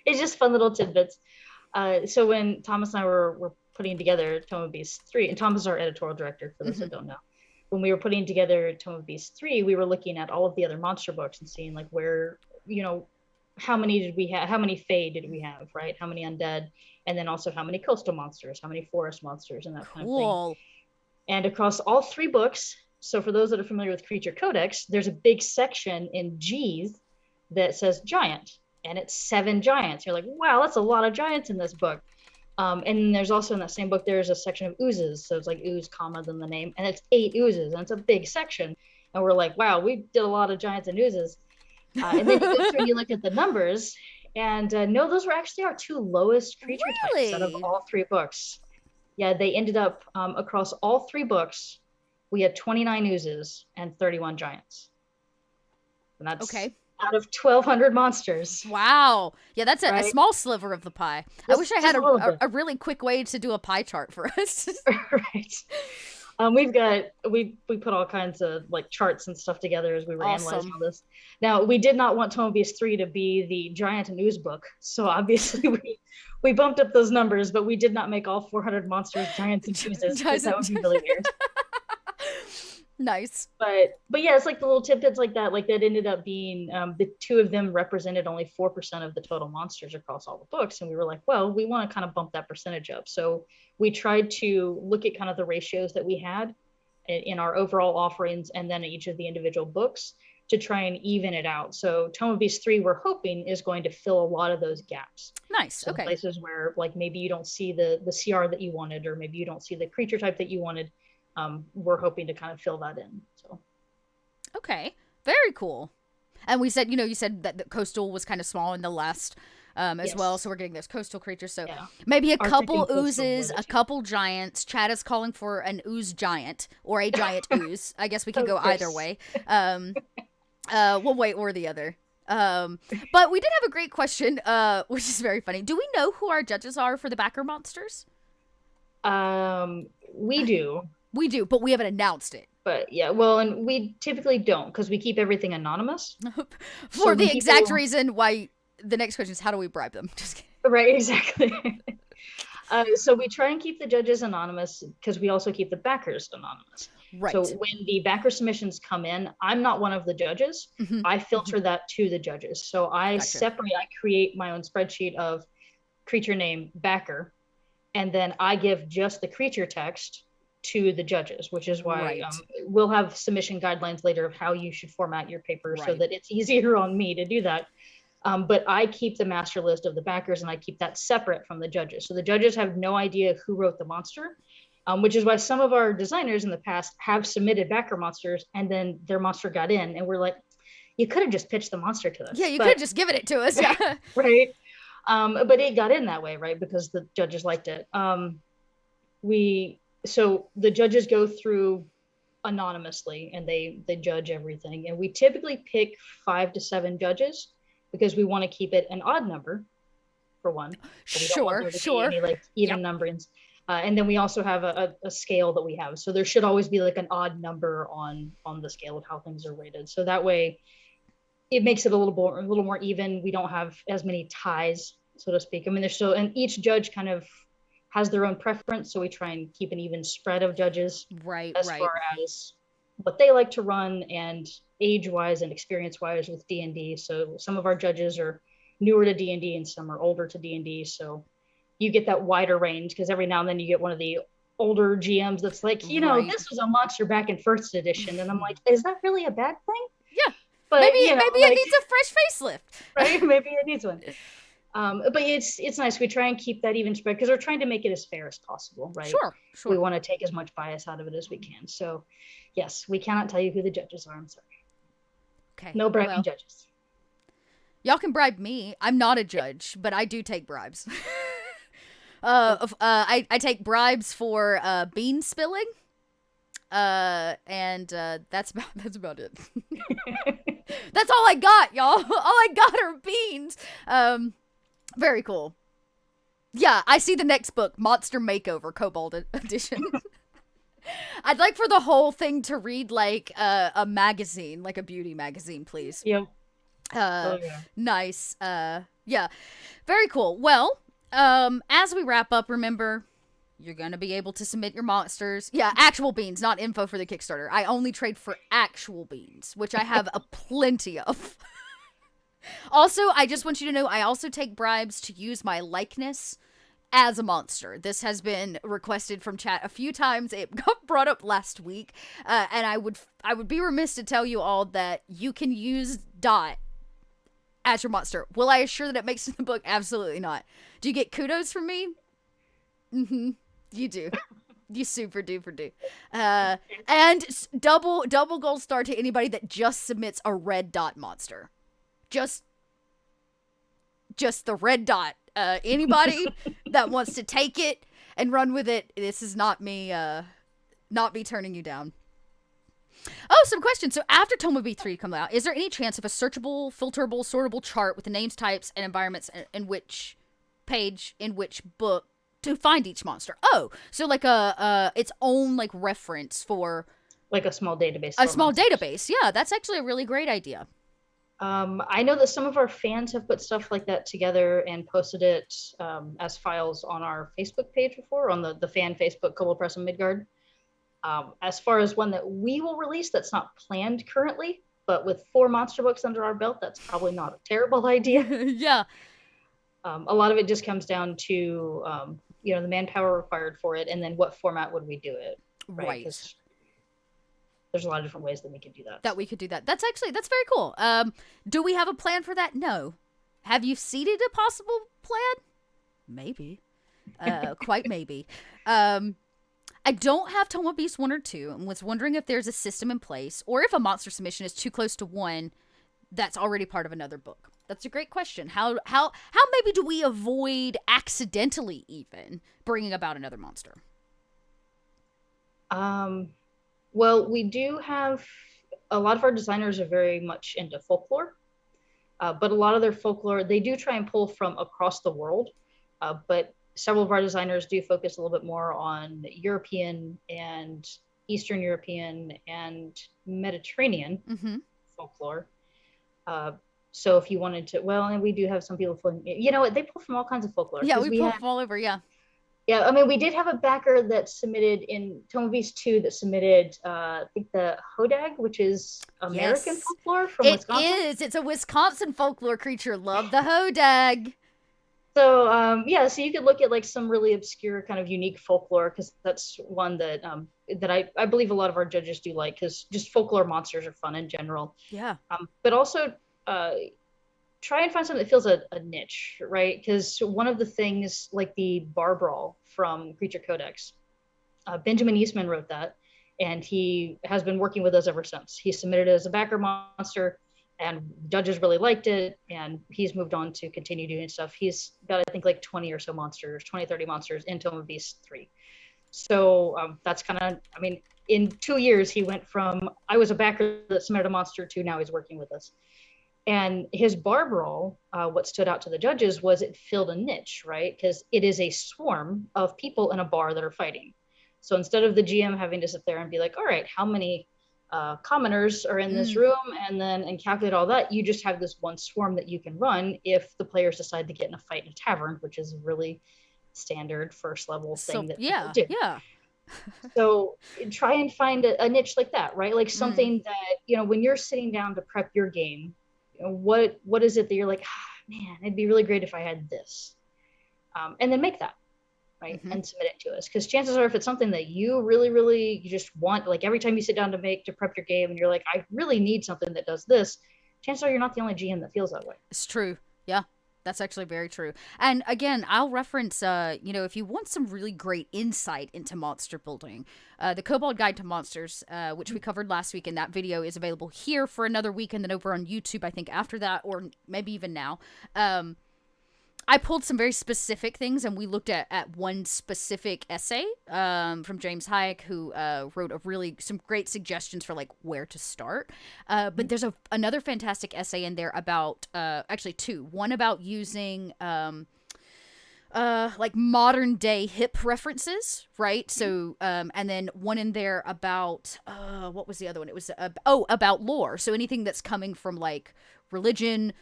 It's just fun little tidbits. So when Thomas and I were putting together Tome of Beasts 3, and Thomas is our editorial director, for those that don't know. When we were putting together Tome of Beasts 3, we were looking at all of the other monster books and seeing, like, where, you know, how many did we have, how many Fae did we have, right? How many undead, and then also how many coastal monsters, how many forest monsters, and that kind of thing. And across all 3 books, so for those that are familiar with Creature Codex, there's a big section in G's that says giant, and it's 7 giants. You're like, wow, that's a lot of giants in this book. And there's also in that same book, there's a section of oozes. So it's like ooze, comma, then the name, and it's 8 oozes, and it's a big section. And we're like, wow, we did a lot of giants and oozes. And then you go through and you look at the numbers, and no, those were actually our 2 lowest creature types out of all 3 books. Yeah, they ended up across all 3 books, we had 29 oozes and 31 giants. And that's okay. Out of 1,200 monsters. Wow. Yeah, that's a small sliver of the pie. I wish I had a really quick way to do a pie chart for us. Right. We put all kinds of, like, charts and stuff together as we were analyzing all this. Now, we did not want Tome of Beasts 3 to be the giant and ooze book, so obviously we bumped up those numbers, but we did not make all 400 monsters giants and oozes, because that would be really weird. Nice. But yeah, it's like the little tidbits like that ended up being, the 2 of them represented only 4% of the total monsters across all the books. And we were like, well, we want to kind of bump that percentage up. So we tried to look at kind of the ratios that we had in our overall offerings and then each of the individual books to try and even it out. So Tome of Beasts 3, we're hoping, is going to fill a lot of those gaps. Nice. So okay. Places where, like, maybe you don't see the CR that you wanted, or maybe you don't see the creature type that you wanted. We're hoping to kind of fill that in. So, okay, very cool. And we said, you said that the coastal was kind of small in the last as well, so we're getting those coastal creatures. So maybe a couple oozes, a couple giants. Chad is calling for an ooze giant or a giant ooze. I guess we could go either way. One way or the other. But we did have a great question, which is very funny. Do we know who our judges are for the backer monsters? We do. We do, but we haven't announced it. But yeah, well, and we typically don't, because we keep everything anonymous. For the exact reason why the next question is, how do we bribe them? Just kidding. Right, exactly. So we try and keep the judges anonymous, because we also keep the backers anonymous. Right. So when the backer submissions come in, I'm not one of the judges. I filter that to the judges. So I create my own spreadsheet of creature name backer, and then I give just the creature text to the judges, which is why we'll have submission guidelines later of how you should format your paper so that it's easier on me to do that. But I keep the master list of the backers, and I keep that separate from the judges. So the judges have no idea who wrote the monster, which is why some of our designers in the past have submitted backer monsters, and then their monster got in, and we're like, you could have just pitched the monster to us. Yeah, you could have just given it to us. Yeah. Right. But it got in that way, right? Because the judges liked it. So the judges go through anonymously and they judge everything. And we typically pick 5 to 7 judges because we want to keep it an odd number for one. So we don't want there to be any like even numberings. And then we also have a scale that we have. So there should always be like an odd number on the scale of how things are rated. So that way it makes it a little more even. We don't have as many ties, so to speak. I mean, there's still, and each judge kind of has their own preference. So we try and keep an even spread of judges as far as what they like to run and age-wise and experience-wise with D&D. So some of our judges are newer to D&D and some are older to D&D. So you get that wider range because every now and then you get one of the older GMs that's like, you know, this was a monster back in first edition. And I'm like, is that really a bad thing? Yeah. But maybe you know, maybe it needs a fresh facelift. Right? Maybe it needs one. But it's nice. We try and keep that even spread because we're trying to make it as fair as possible, right? Sure. We want to take as much bias out of it as we can. So yes, we cannot tell you who the judges are. I'm sorry. Okay. No bribing judges. Y'all can bribe me. I'm not a judge, but I do take bribes. I take bribes for bean spilling. And that's about it. That's all I got, y'all. All I got are beans. Very cool. Yeah, I see the next book, Monster Makeover, Kobold Edition. I'd like for the whole thing to read like a magazine, like a beauty magazine, please. Yep. Nice. Yeah, very cool. Well, as we wrap up, remember, you're going to be able to submit your monsters. Yeah, actual beans, not info for the Kickstarter. I only trade for actual beans, which I have a plenty of. Also, I just want you to know, I also take bribes to use my likeness as a monster. This has been requested from chat a few times. It got brought up last week. And I would be remiss to tell you all that you can use Dot as your monster. Will I assure that it makes it in the book? Absolutely not. Do you get kudos from me? Mm-hmm. You do. You super duper do. And double gold star to anybody that just submits a red dot monster. Just the red dot. Anybody that wants to take it and run with it, this is not me turning you down. Oh, some questions. So after Tome of Beasts 3 comes out, is there any chance of a searchable, filterable, sortable chart with the names, types, and environments in which page, in which book to find each monster? Oh, so like its own like reference for like a small database. A small database. Yeah, that's actually a really great idea. I know that some of our fans have put stuff like that together and posted it as files on our Facebook page before, on the fan Facebook, Kobold Press and Midgard. As far as one that we will release, that's not planned currently, but with 4 monster books under our belt, that's probably not a terrible idea. Yeah. A lot of it just comes down to, the manpower required for it, and then what format would we do it, right? There's a lot of different ways that we could do that. That's very cool. Do we have a plan for that? No. Have you seeded a possible plan? Maybe. Quite maybe. I don't have Tome of Beasts 1 or 2 and was wondering if there's a system in place or if a monster submission is too close to one that's already part of another book. That's a great question. How maybe do we avoid accidentally even bringing about another monster? Well, we do have a lot of our designers are very much into folklore, but a lot of their folklore, they do try and pull from across the world, but several of our designers do focus a little bit more on European and Eastern European and Mediterranean folklore. So if you wanted to, well, and we do have some people pulling, they pull from all kinds of folklore. Yeah, we pull from all over, yeah. Yeah, I mean, we did have a backer that submitted in Tome of Beasts 2 that submitted, I think, the Hodag, which is American folklore from Wisconsin. It is. It's a Wisconsin folklore creature. Love the Hodag. So, so you could look at like some really obscure kind of unique folklore, because that's one that I believe a lot of our judges do like, because just folklore monsters are fun in general. Yeah. But also try and find something that feels a niche, right? Because one of the things, like the Bar Brawl from Creature Codex, Benjamin Eastman wrote that, and he has been working with us ever since. He submitted it as a backer monster. and judges really liked it, and he's moved on to continue doing stuff. He's got, I think, like 20 or so monsters, 20, 30 monsters in Tome of Beasts 3. So that's kind of, I mean, in 2 years, he went from, I was a backer that submitted a monster, to now he's working with us. And his barb roll, what stood out to the judges was it filled a niche, right? Because it is a swarm of people in a bar that are fighting. So instead of the GM having to sit there and be like, all right, how many commoners are in this room, and calculate all that, you just have this one swarm that you can run if the players decide to get in a fight in a tavern, which is a really standard first level thing that people do. Yeah. So try and find a niche like that, right? Like something that, when you're sitting down to prep your game, what is it that you're like, man, it'd be really great if I had this, and then make that, right, and submit it to us. Because chances are, if it's something that you really you just want, like every time you sit down to prep your game and you're like, I really need something that does this, chances are you're not the only GM that feels that way. It's true. Yeah. That's actually very true. And again, I'll reference, if you want some really great insight into monster building, the Kobold Guide to Monsters, which we covered last week in that video, is available here for another week, and then over on YouTube, I think, after that, or maybe even now. I pulled some very specific things, and we looked at one specific essay from James Hayek, who wrote some great suggestions for like where to start. But there's another fantastic essay in there about actually two. One about using like modern day hip references, right? So and then one in there about what was the other one? It was about lore. So anything that's coming from like religion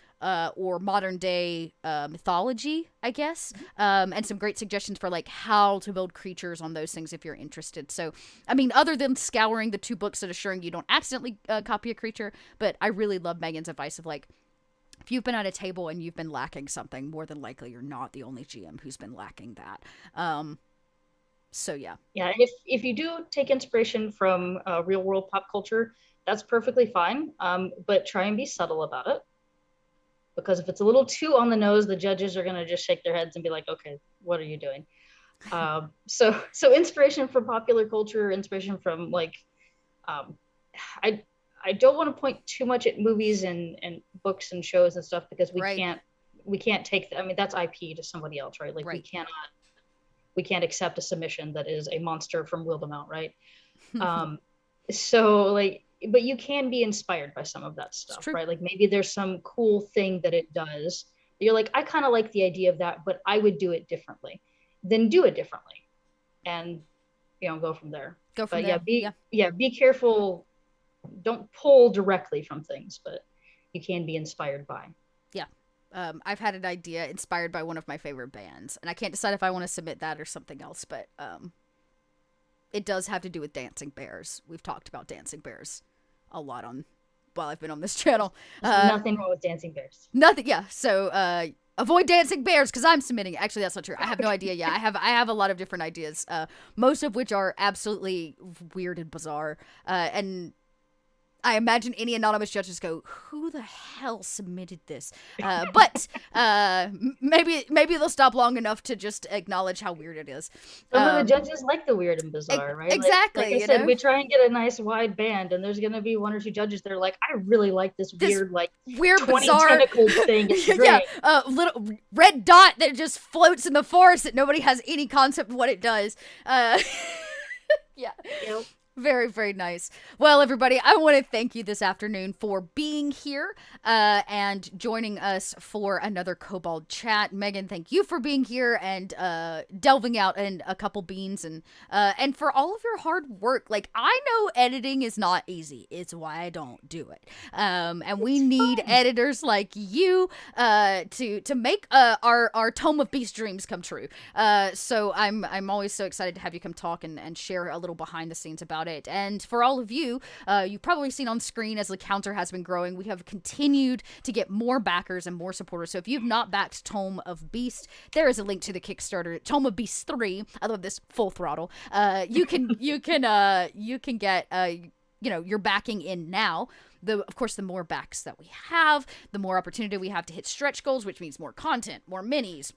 or modern day mythology, I guess, and some great suggestions for like how to build creatures on those things if you're interested. So, I mean, other than scouring the two books and assuring you don't accidentally copy a creature, but I really love Megan's advice of like, if you've been at a table and you've been lacking something, more than likely you're not the only GM who's been lacking that. So yeah. Yeah, if you do take inspiration from real world pop culture, that's perfectly fine. But try and be subtle about it. Because if it's a little too on the nose, the judges are going to just shake their heads and be like, okay, what are you doing? So inspiration from popular culture, inspiration from like, I don't want to point too much at movies and books and shows and stuff, because we can't take, I mean, that's IP to somebody else, right? Like we can't accept a submission that is a monster from Wildemount, right? So like, but you can be inspired by some of that stuff, right? Like maybe there's some cool thing that it does. You're like, I kind of like the idea of that, but I would do it differently. Then do it differently, and go from there. Be careful. Don't pull directly from things, but you can be inspired by. Yeah. I've had an idea inspired by one of my favorite bands, and I can't decide if I want to submit that or something else, but it does have to do with dancing bears. We've talked about dancing bears a lot while I've been on this channel. Nothing wrong with dancing bears. Nothing, yeah. So avoid dancing bears, because I'm submitting it. Actually, that's not true. I have no idea. Yeah, I have a lot of different ideas, most of which are absolutely weird and bizarre, and I imagine any anonymous judges go, who the hell submitted this? But maybe they'll stop long enough to just acknowledge how weird it is. Some of the judges like the weird and bizarre, right? Exactly. Like I said, we try and get a nice wide band, and there's going to be one or two judges that are like, I really like this weird, 20 bizarre tentacled thing. It's great. Yeah, little red dot that just floats in the forest that nobody has any concept of what it does. Yeah. Yep. Very, very nice. Well, everybody, I want to thank you this afternoon for being here and joining us for another Kobold chat. Megan, thank you for being here and delving out in a couple beans and for all of your hard work. Like, I know editing is not easy. It's why I don't do it. And we need editors like you to make our Tome of Beasts dreams come true. So I'm always so excited to have you come talk and share a little behind the scenes about it. And for all of you, you've probably seen on screen as the counter has been growing, we have continued to get more backers and more supporters. So if you've not backed Tome of Beast, there is a link to the Kickstarter, Tome of Beast 3. I love this, full throttle. You can get your backing in now. Of course, the more backs that we have, the more opportunity we have to hit stretch goals, which means more content, more minis,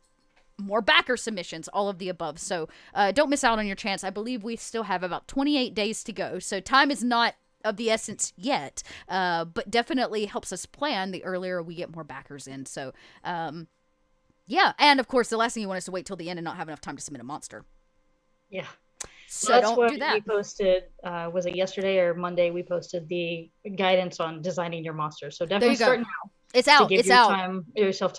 more backer submissions, all of the above. So don't miss out on your chance. I believe we still have about 28 days to go. So time is not of the essence yet, but definitely helps us plan the earlier we get more backers in. So, yeah. And of course, the last thing you want is to wait till the end and not have enough time to submit a monster. Yeah. So that's don't what do that. we posted. Was it yesterday or Monday? We posted the guidance on designing your monster. So definitely start now. It's out. To give it's out. Yourself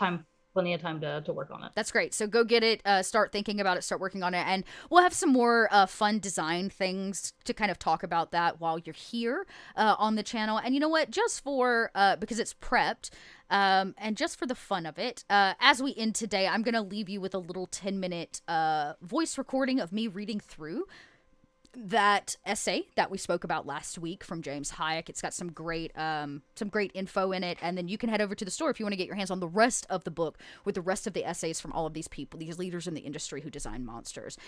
plenty of time to work on it. That's great. So go get it. Start thinking about it. Start working on it, and we'll have some more fun design things to kind of talk about that while you're here on the channel. And you know what? Just for because it's prepped. And just for the fun of it, as we end today, I'm going to leave you with a little 10-minute voice recording of me reading through that essay that we spoke about last week from James Hayek. It's got some great info in it, and then you can head over to the store if you want to get your hands on the rest of the book with the rest of the essays from all of these people, these leaders in the industry who design monsters.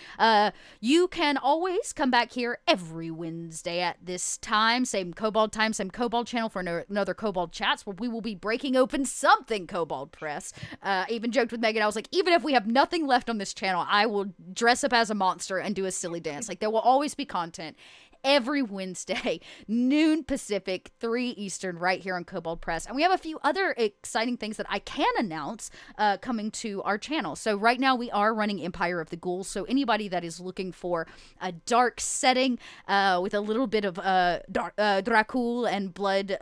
You can always come back here every Wednesday at this time, same Kobold time, same Kobold channel for another Kobold Chats, where we will be breaking open something Kobold Press. I even joked with Megan, I was like, even if we have nothing left on this channel, I will dress up as a monster and do a silly dance. Like, there will always be content every Wednesday, noon Pacific, 3 Eastern, right here on Kobold Press. And we have a few other exciting things that I can announce coming to our channel. So right now we are running Empire of the Ghouls. So anybody that is looking for a dark setting with a little bit of Dracul and blood,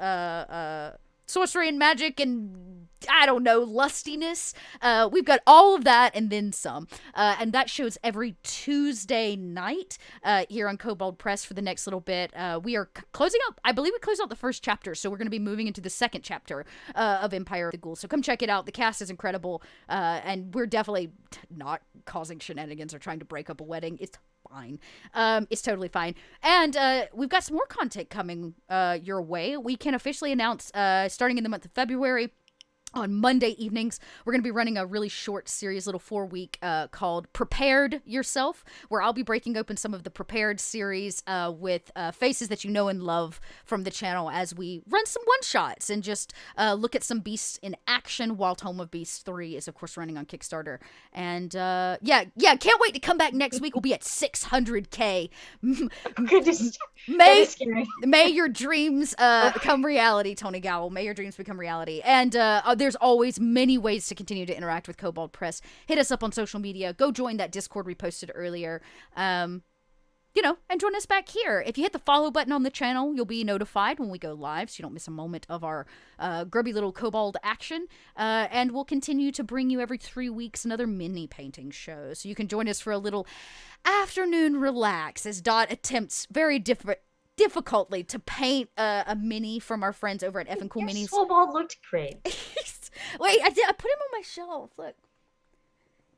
sorcery and magic and, I don't know, lustiness. We've got all of that and then some. And that shows every Tuesday night here on Kobold Press for the next little bit. We are closing up, I believe we closed out the first chapter, so we're going to be moving into the second chapter of Empire of the Ghouls. So come check it out. The cast is incredible, and we're definitely not causing shenanigans or trying to break up a wedding. It's fine. It's totally fine. And we've got some more content coming your way. We can officially announce starting in the month of February, on Monday evenings, we're going to be running a really short series, little 4-week, called Prepared Yourself, where I'll be breaking open some of the Prepared series with faces that you know and love from the channel as we run some one-shots and just look at some beasts in action while Tome of Beasts 3 is, of course, running on Kickstarter. And, yeah, can't wait to come back next week. We'll be at 600K. May your dreams come reality, Tony Gowell. May your dreams become reality. And there's always many ways to continue to interact with Kobold Press. Hit us up on social media. Go join that Discord we posted earlier. And join us back here. If you hit the follow button on the channel, you'll be notified when we go live, so you don't miss a moment of our grubby little Kobold action. And we'll continue to bring you every 3 weeks another mini painting show. So you can join us for a little afternoon relax as Dot attempts very difficultly to paint a mini from our friends over at F&Cool Minis. Kobold looked great. Wait, I put him on my shelf. Look,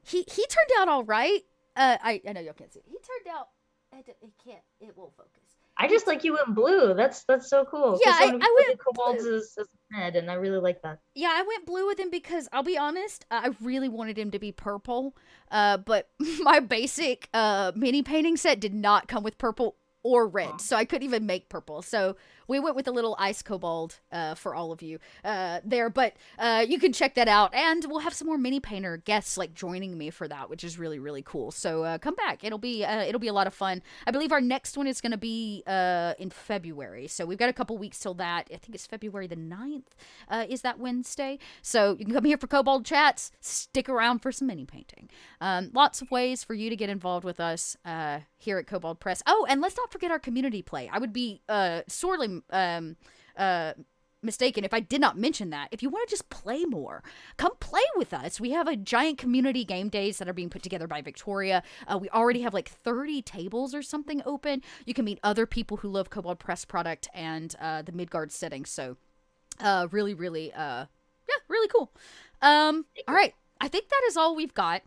he turned out all right. I know y'all can't see. He turned out. It won't focus. I just like you went blue. That's so cool. Yeah, I went Kobolds as red, and I really like that. Yeah, I went blue with him because I'll be honest, I really wanted him to be purple. But my basic mini painting set did not come with purple or red, so I couldn't even make purple. So we went with a little ice kobold for all of you there, but you can check that out, and we'll have some more mini painter guests like joining me for that, which is really, really cool. So come back. It'll be a lot of fun. I believe our next one is going to be in February, so we've got a couple weeks till that. I think it's February the 9th is that Wednesday, so you can come here for Kobold Chats, stick around for some mini painting. Lots of ways for you to get involved with us here at Kobold Press. Oh, and let's not forget our community play. I would be sorely mistaken if I did not mention that. If you want to just play more, come play with us. We have a giant community game days that are being put together by Victoria. We already have like 30 tables or something open. You can meet other people who love Kobold Press product and the Midgard setting. So really, really, really cool. All right. I think that is all we've got.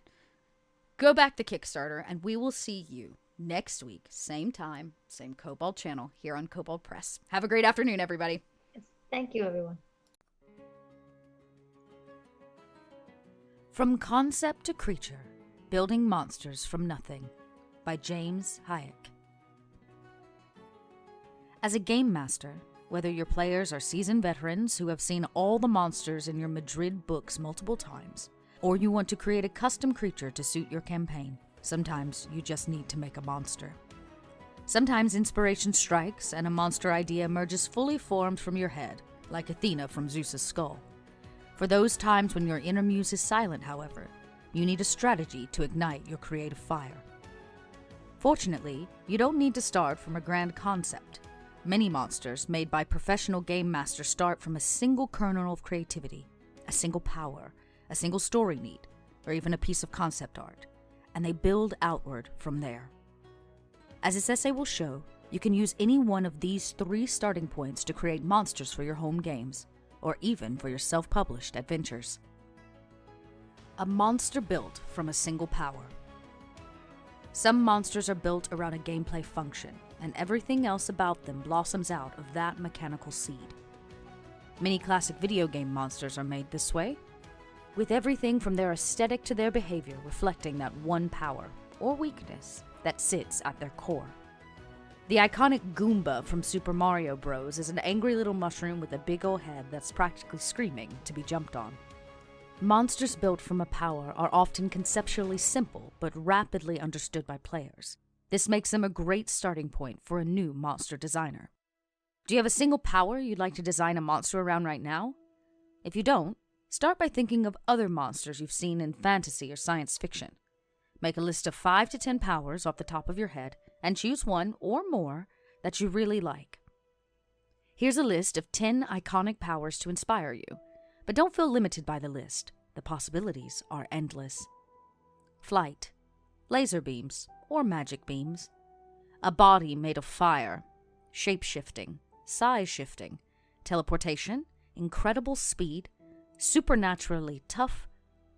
Go back to Kickstarter, and we will see you next week, same time, same Kobold channel here on Kobold Press. Have a great afternoon, everybody. Thank you, everyone. From Concept to Creature, Building Monsters from Nothing by James Hayek. As a game master, whether your players are seasoned veterans who have seen all the monsters in your Madrid books multiple times, or you want to create a custom creature to suit your campaign, sometimes you just need to make a monster. Sometimes inspiration strikes and a monster idea emerges fully formed from your head, like Athena from Zeus's skull. For those times when your inner muse is silent, however, you need a strategy to ignite your creative fire. Fortunately, you don't need to start from a grand concept. Many monsters made by professional game masters start from a single kernel of creativity, a single power, a single story need, or even a piece of concept art, and they build outward from there. As this essay will show, you can use any one of these 3 starting points to create monsters for your home games, or even for your self-published adventures. A monster built from a single power. Some monsters are built around a gameplay function, and everything else about them blossoms out of that mechanical seed. Many classic video game monsters are made this way, with everything from their aesthetic to their behavior reflecting that one power, or weakness, that sits at their core. The iconic Goomba from Super Mario Bros. Is an angry little mushroom with a big ol' head that's practically screaming to be jumped on. Monsters built from a power are often conceptually simple, but rapidly understood by players. This makes them a great starting point for a new monster designer. Do you have a single power you'd like to design a monster around right now? If you don't, start by thinking of other monsters you've seen in fantasy or science fiction. Make a list of 5 to 10 powers off the top of your head, and choose one or more that you really like. Here's a list of 10 iconic powers to inspire you, but don't feel limited by the list. The possibilities are endless. Flight, laser beams, or magic beams. A body made of fire, shape-shifting, size-shifting, teleportation, incredible speed, supernaturally tough,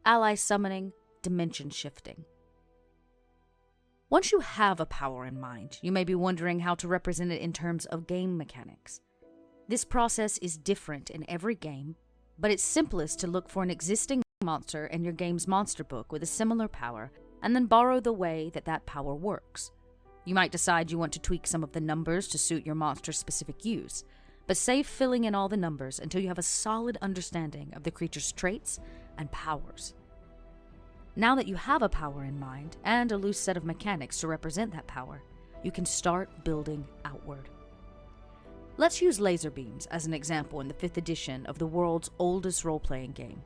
ally summoning, dimension shifting. Once you have a power in mind, you may be wondering how to represent it in terms of game mechanics. This process is different in every game, but it's simplest to look for an existing monster in your game's monster book with a similar power, and then borrow the way that that power works. You might decide you want to tweak some of the numbers to suit your monster's specific use, but save filling in all the numbers until you have a solid understanding of the creature's traits and powers. Now that you have a power in mind, and a loose set of mechanics to represent that power, you can start building outward. Let's use laser beams as an example in the 5th edition of the world's oldest role-playing game.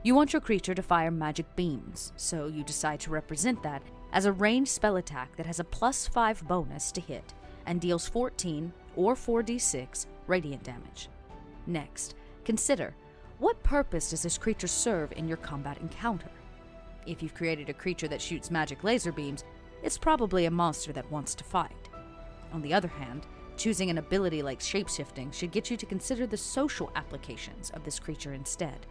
You want your creature to fire magic beams, so you decide to represent that as a ranged spell attack that has a +5 bonus to hit and deals 14 or 4d6 radiant damage. Next, consider, what purpose does this creature serve in your combat encounter? If you've created a creature that shoots magic laser beams, it's probably a monster that wants to fight. On the other hand, choosing an ability like shapeshifting should get you to consider the social applications of this creature instead.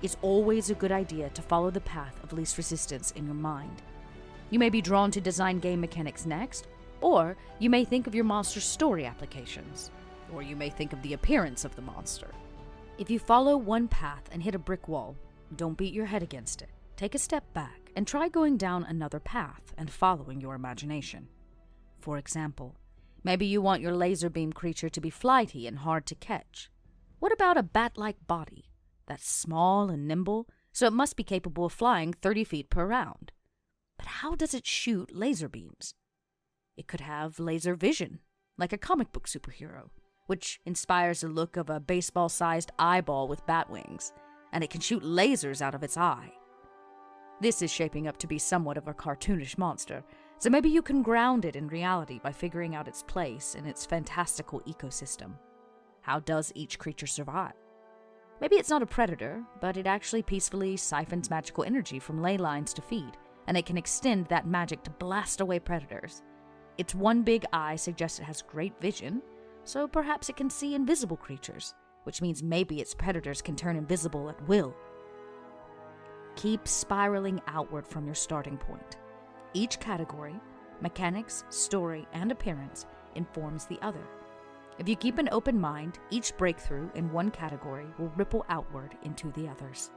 It's always a good idea to follow the path of least resistance in your mind. You may be drawn to design game mechanics next, or you may think of your monster's story applications, or you may think of the appearance of the monster. If you follow one path and hit a brick wall, don't beat your head against it. Take a step back and try going down another path and following your imagination. For example, maybe you want your laser beam creature to be flighty and hard to catch. What about a bat-like body that's small and nimble, so it must be capable of flying 30 feet per round? But how does it shoot laser beams? It could have laser vision, like a comic book superhero, which inspires the look of a baseball-sized eyeball with bat wings, and it can shoot lasers out of its eye. This is shaping up to be somewhat of a cartoonish monster, so maybe you can ground it in reality by figuring out its place in its fantastical ecosystem. How does each creature survive? Maybe it's not a predator, but it actually peacefully siphons magical energy from ley lines to feed, and it can extend that magic to blast away predators. Its one big eye suggests it has great vision, so perhaps it can see invisible creatures, which means maybe its predators can turn invisible at will. Keep spiraling outward from your starting point. Each category, mechanics, story, and appearance, informs the other. If you keep an open mind, each breakthrough in one category will ripple outward into the others.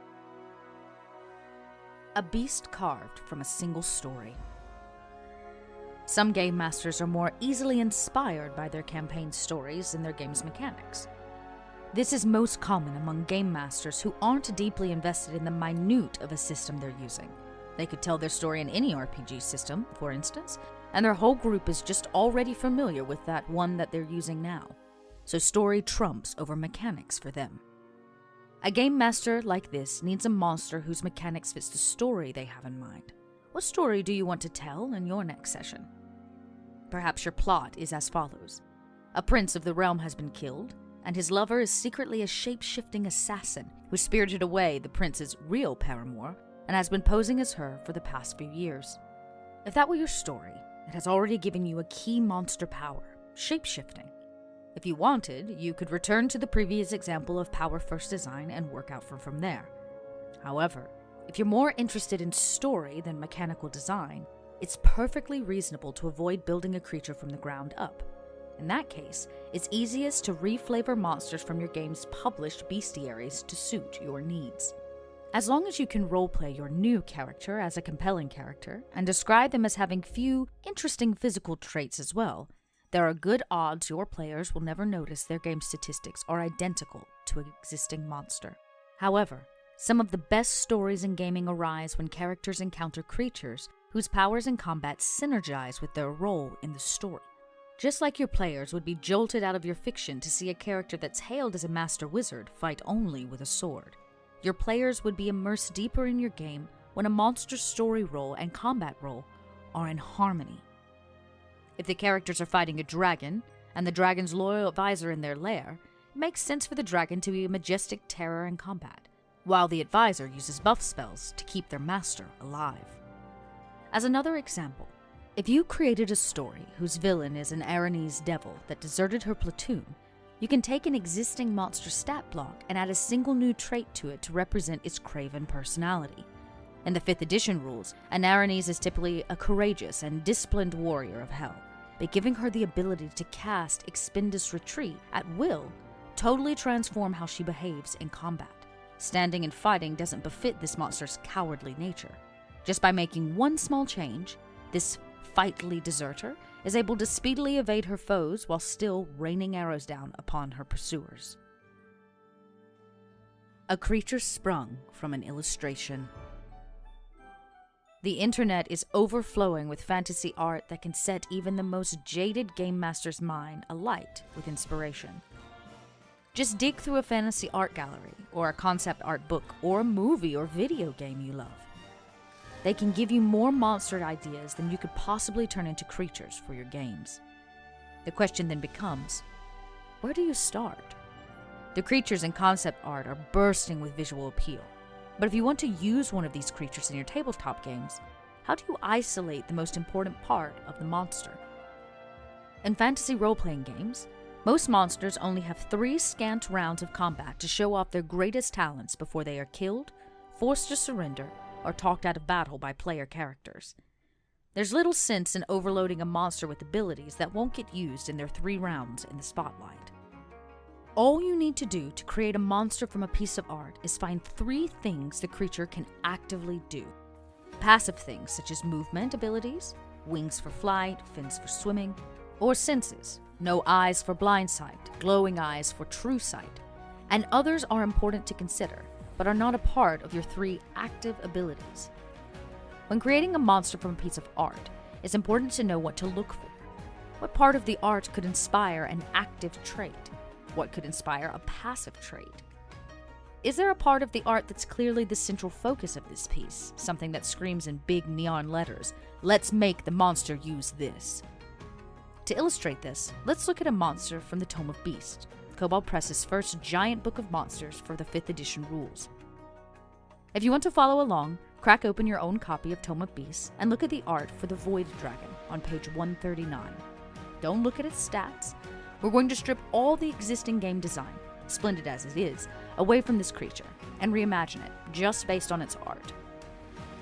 A beast carved from a single story. Some game masters are more easily inspired by their campaign stories than their game's mechanics. This is most common among game masters who aren't deeply invested in the minute of a system they're using. They could tell their story in any RPG system, for instance, and their whole group is just already familiar with that one that they're using now. So story trumps over mechanics for them. A game master like this needs a monster whose mechanics fits the story they have in mind. What story do you want to tell in your next session? Perhaps your plot is as follows. A prince of the realm has been killed, and his lover is secretly a shape-shifting assassin who spirited away the prince's real paramour and has been posing as her for the past few years. If that were your story, it has already given you a key monster power, shape-shifting. If you wanted, you could return to the previous example of power first design and work out from there. However, if you're more interested in story than mechanical design, it's perfectly reasonable to avoid building a creature from the ground up. In that case, it's easiest to reflavor monsters from your game's published bestiaries to suit your needs. As long as you can roleplay your new character as a compelling character and describe them as having few interesting physical traits as well, there are good odds your players will never notice their game statistics are identical to an existing monster. However, some of the best stories in gaming arise when characters encounter creatures whose powers in combat synergize with their role in the story. Just like your players would be jolted out of your fiction to see a character that's hailed as a master wizard fight only with a sword, your players would be immersed deeper in your game when a monster's story role and combat role are in harmony. If the characters are fighting a dragon, and the dragon's loyal advisor in their lair, it makes sense for the dragon to be a majestic terror in combat, while the advisor uses buff spells to keep their master alive. As another example, if you created a story whose villain is an Aranese devil that deserted her platoon, you can take an existing monster stat block and add a single new trait to it to represent its craven personality. In the 5th edition rules, an Aranese is typically a courageous and disciplined warrior of hell, but giving her the ability to cast Expendus Retreat at will totally transform how she behaves in combat. Standing and fighting doesn't befit this monster's cowardly nature. Just by making one small change, this fightly deserter is able to speedily evade her foes while still raining arrows down upon her pursuers. A creature sprung from an illustration. The internet is overflowing with fantasy art that can set even the most jaded game master's mind alight with inspiration. Just dig through a fantasy art gallery, or a concept art book, or a movie or video game you love. They can give you more monster ideas than you could possibly turn into creatures for your games. The question then becomes, where do you start? The creatures in concept art are bursting with visual appeal, but if you want to use one of these creatures in your tabletop games, how do you isolate the most important part of the monster? In fantasy role-playing games, most monsters only have 3 scant rounds of combat to show off their greatest talents before they are killed, forced to surrender, or talked out of battle by player characters. There's little sense in overloading a monster with abilities that won't get used in their 3 rounds in the spotlight. All you need to do to create a monster from a piece of art is find 3 things the creature can actively do. Passive things such as movement abilities, wings for flight, fins for swimming, or senses, no eyes for blind sight, glowing eyes for true sight, and others are important to consider, but are not a part of your 3 active abilities. When creating a monster from a piece of art, it's important to know what to look for. What part of the art could inspire an active trait? What could inspire a passive trait? Is there a part of the art that's clearly the central focus of this piece, something that screams in big neon letters, "Let's make the monster use this"? To illustrate this, let's look at a monster from the Tome of Beasts, Kobold Press's first giant book of monsters for the 5th edition rules. If you want to follow along, crack open your own copy of Tome of Beasts and look at the art for the Void Dragon on page 139. Don't look at its stats. We're going to strip all the existing game design, splendid as it is, away from this creature and reimagine it just based on its art.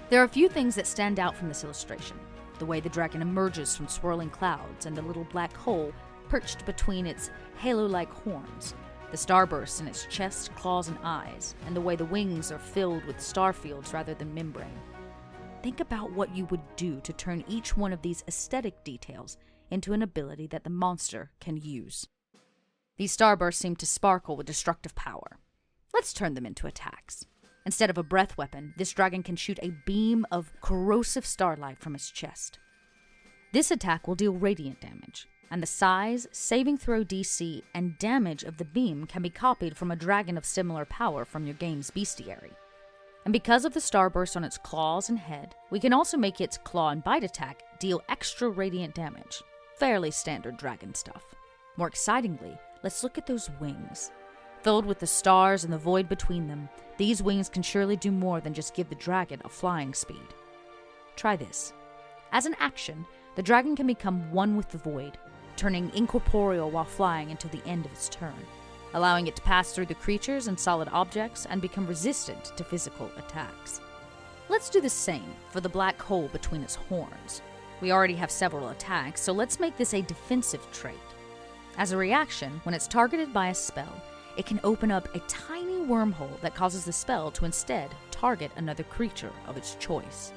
There are a few things that stand out from this illustration. The way the dragon emerges from swirling clouds and the little black hole perched between its halo-like horns, the starbursts in its chest, claws, and eyes, and the way the wings are filled with star fields rather than membrane. Think about what you would do to turn each one of these aesthetic details into an ability that the monster can use. These starbursts seem to sparkle with destructive power. Let's turn them into attacks. Instead of a breath weapon, this dragon can shoot a beam of corrosive starlight from its chest. This attack will deal radiant damage, and the size, saving throw DC, and damage of the beam can be copied from a dragon of similar power from your game's bestiary. And because of the starburst on its claws and head, we can also make its claw and bite attack deal extra radiant damage. Fairly standard dragon stuff. More excitingly, let's look at those wings. Filled with the stars and the void between them, these wings can surely do more than just give the dragon a flying speed. Try this. As an action, the dragon can become one with the void, turning incorporeal while flying until the end of its turn, allowing it to pass through the creatures and solid objects and become resistant to physical attacks. Let's do the same for the black hole between its horns. We already have several attacks, so let's make this a defensive trait. As a reaction, when it's targeted by a spell, it can open up a tiny wormhole that causes the spell to instead target another creature of its choice.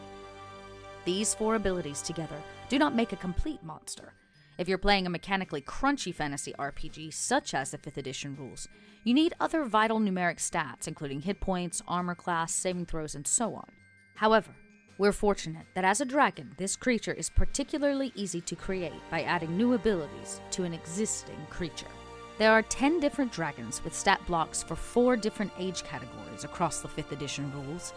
These 4 abilities together do not make a complete monster. If you're playing a mechanically crunchy fantasy RPG such as the 5th edition rules, you need other vital numeric stats including hit points, armor class, saving throws, and so on. However, we're fortunate that as a dragon, this creature is particularly easy to create by adding new abilities to an existing creature. There are 10 different dragons with stat blocks for 4 different age categories across the 5th edition rules.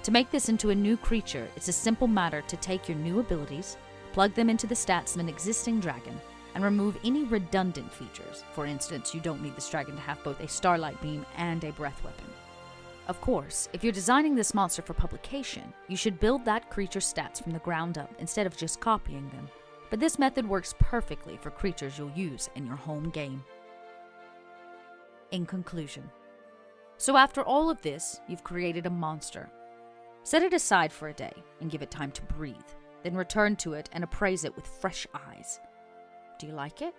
To make this into a new creature, it's a simple matter to take your new abilities, plug them into the stats of an existing dragon, and remove any redundant features. For instance, you don't need this dragon to have both a starlight beam and a breath weapon. Of course, if you're designing this monster for publication, you should build that creature's stats from the ground up instead of just copying them. But this method works perfectly for creatures you'll use in your home game. In conclusion, so after all of this, you've created a monster. Set it aside for a day and give it time to breathe, then return to it and appraise it with fresh eyes. Do you like it?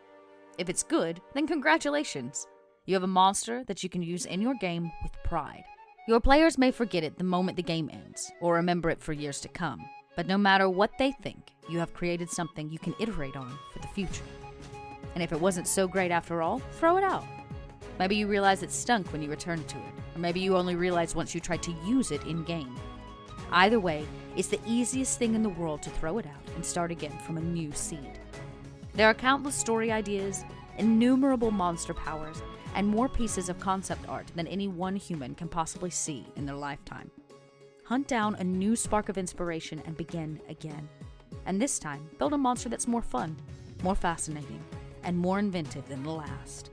If it's good, then congratulations! You have a monster that you can use in your game with pride. Your players may forget it the moment the game ends, or remember it for years to come, but no matter what they think, you have created something you can iterate on for the future. And if it wasn't so great after all, throw it out. Maybe you realize it stunk when you returned to it, or maybe you only realized once you tried to use it in-game. Either way, it's the easiest thing in the world to throw it out and start again from a new seed. There are countless story ideas, innumerable monster powers, and more pieces of concept art than any one human can possibly see in their lifetime. Hunt down a new spark of inspiration and begin again. And this time, build a monster that's more fun, more fascinating, and more inventive than the last.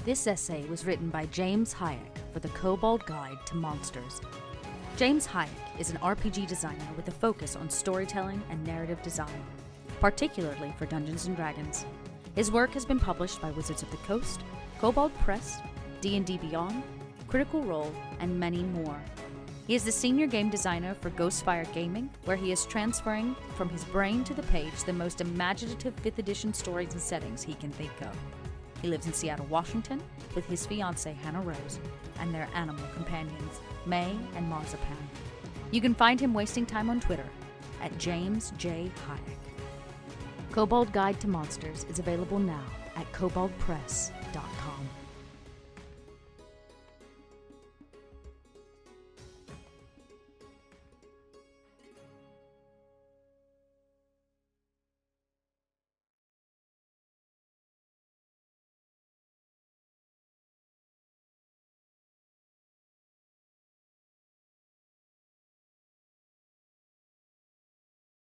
This essay was written by James Hayek for the Kobold Guide to Monsters. James Hayek is an RPG designer with a focus on storytelling and narrative design, particularly for Dungeons & Dragons. His work has been published by Wizards of the Coast, Kobold Press, D&D Beyond, Critical Role, and many more. He is the senior game designer for Ghostfire Gaming, where he is transferring from his brain to the page the most imaginative 5th edition stories and settings he can think of. He lives in Seattle, Washington, with his fiancée Hannah Rose, and their animal companions, May and Marzipan. You can find him wasting time on Twitter at James J. Hayek. Kobold Guide to Monsters is available now at koboldpress.com.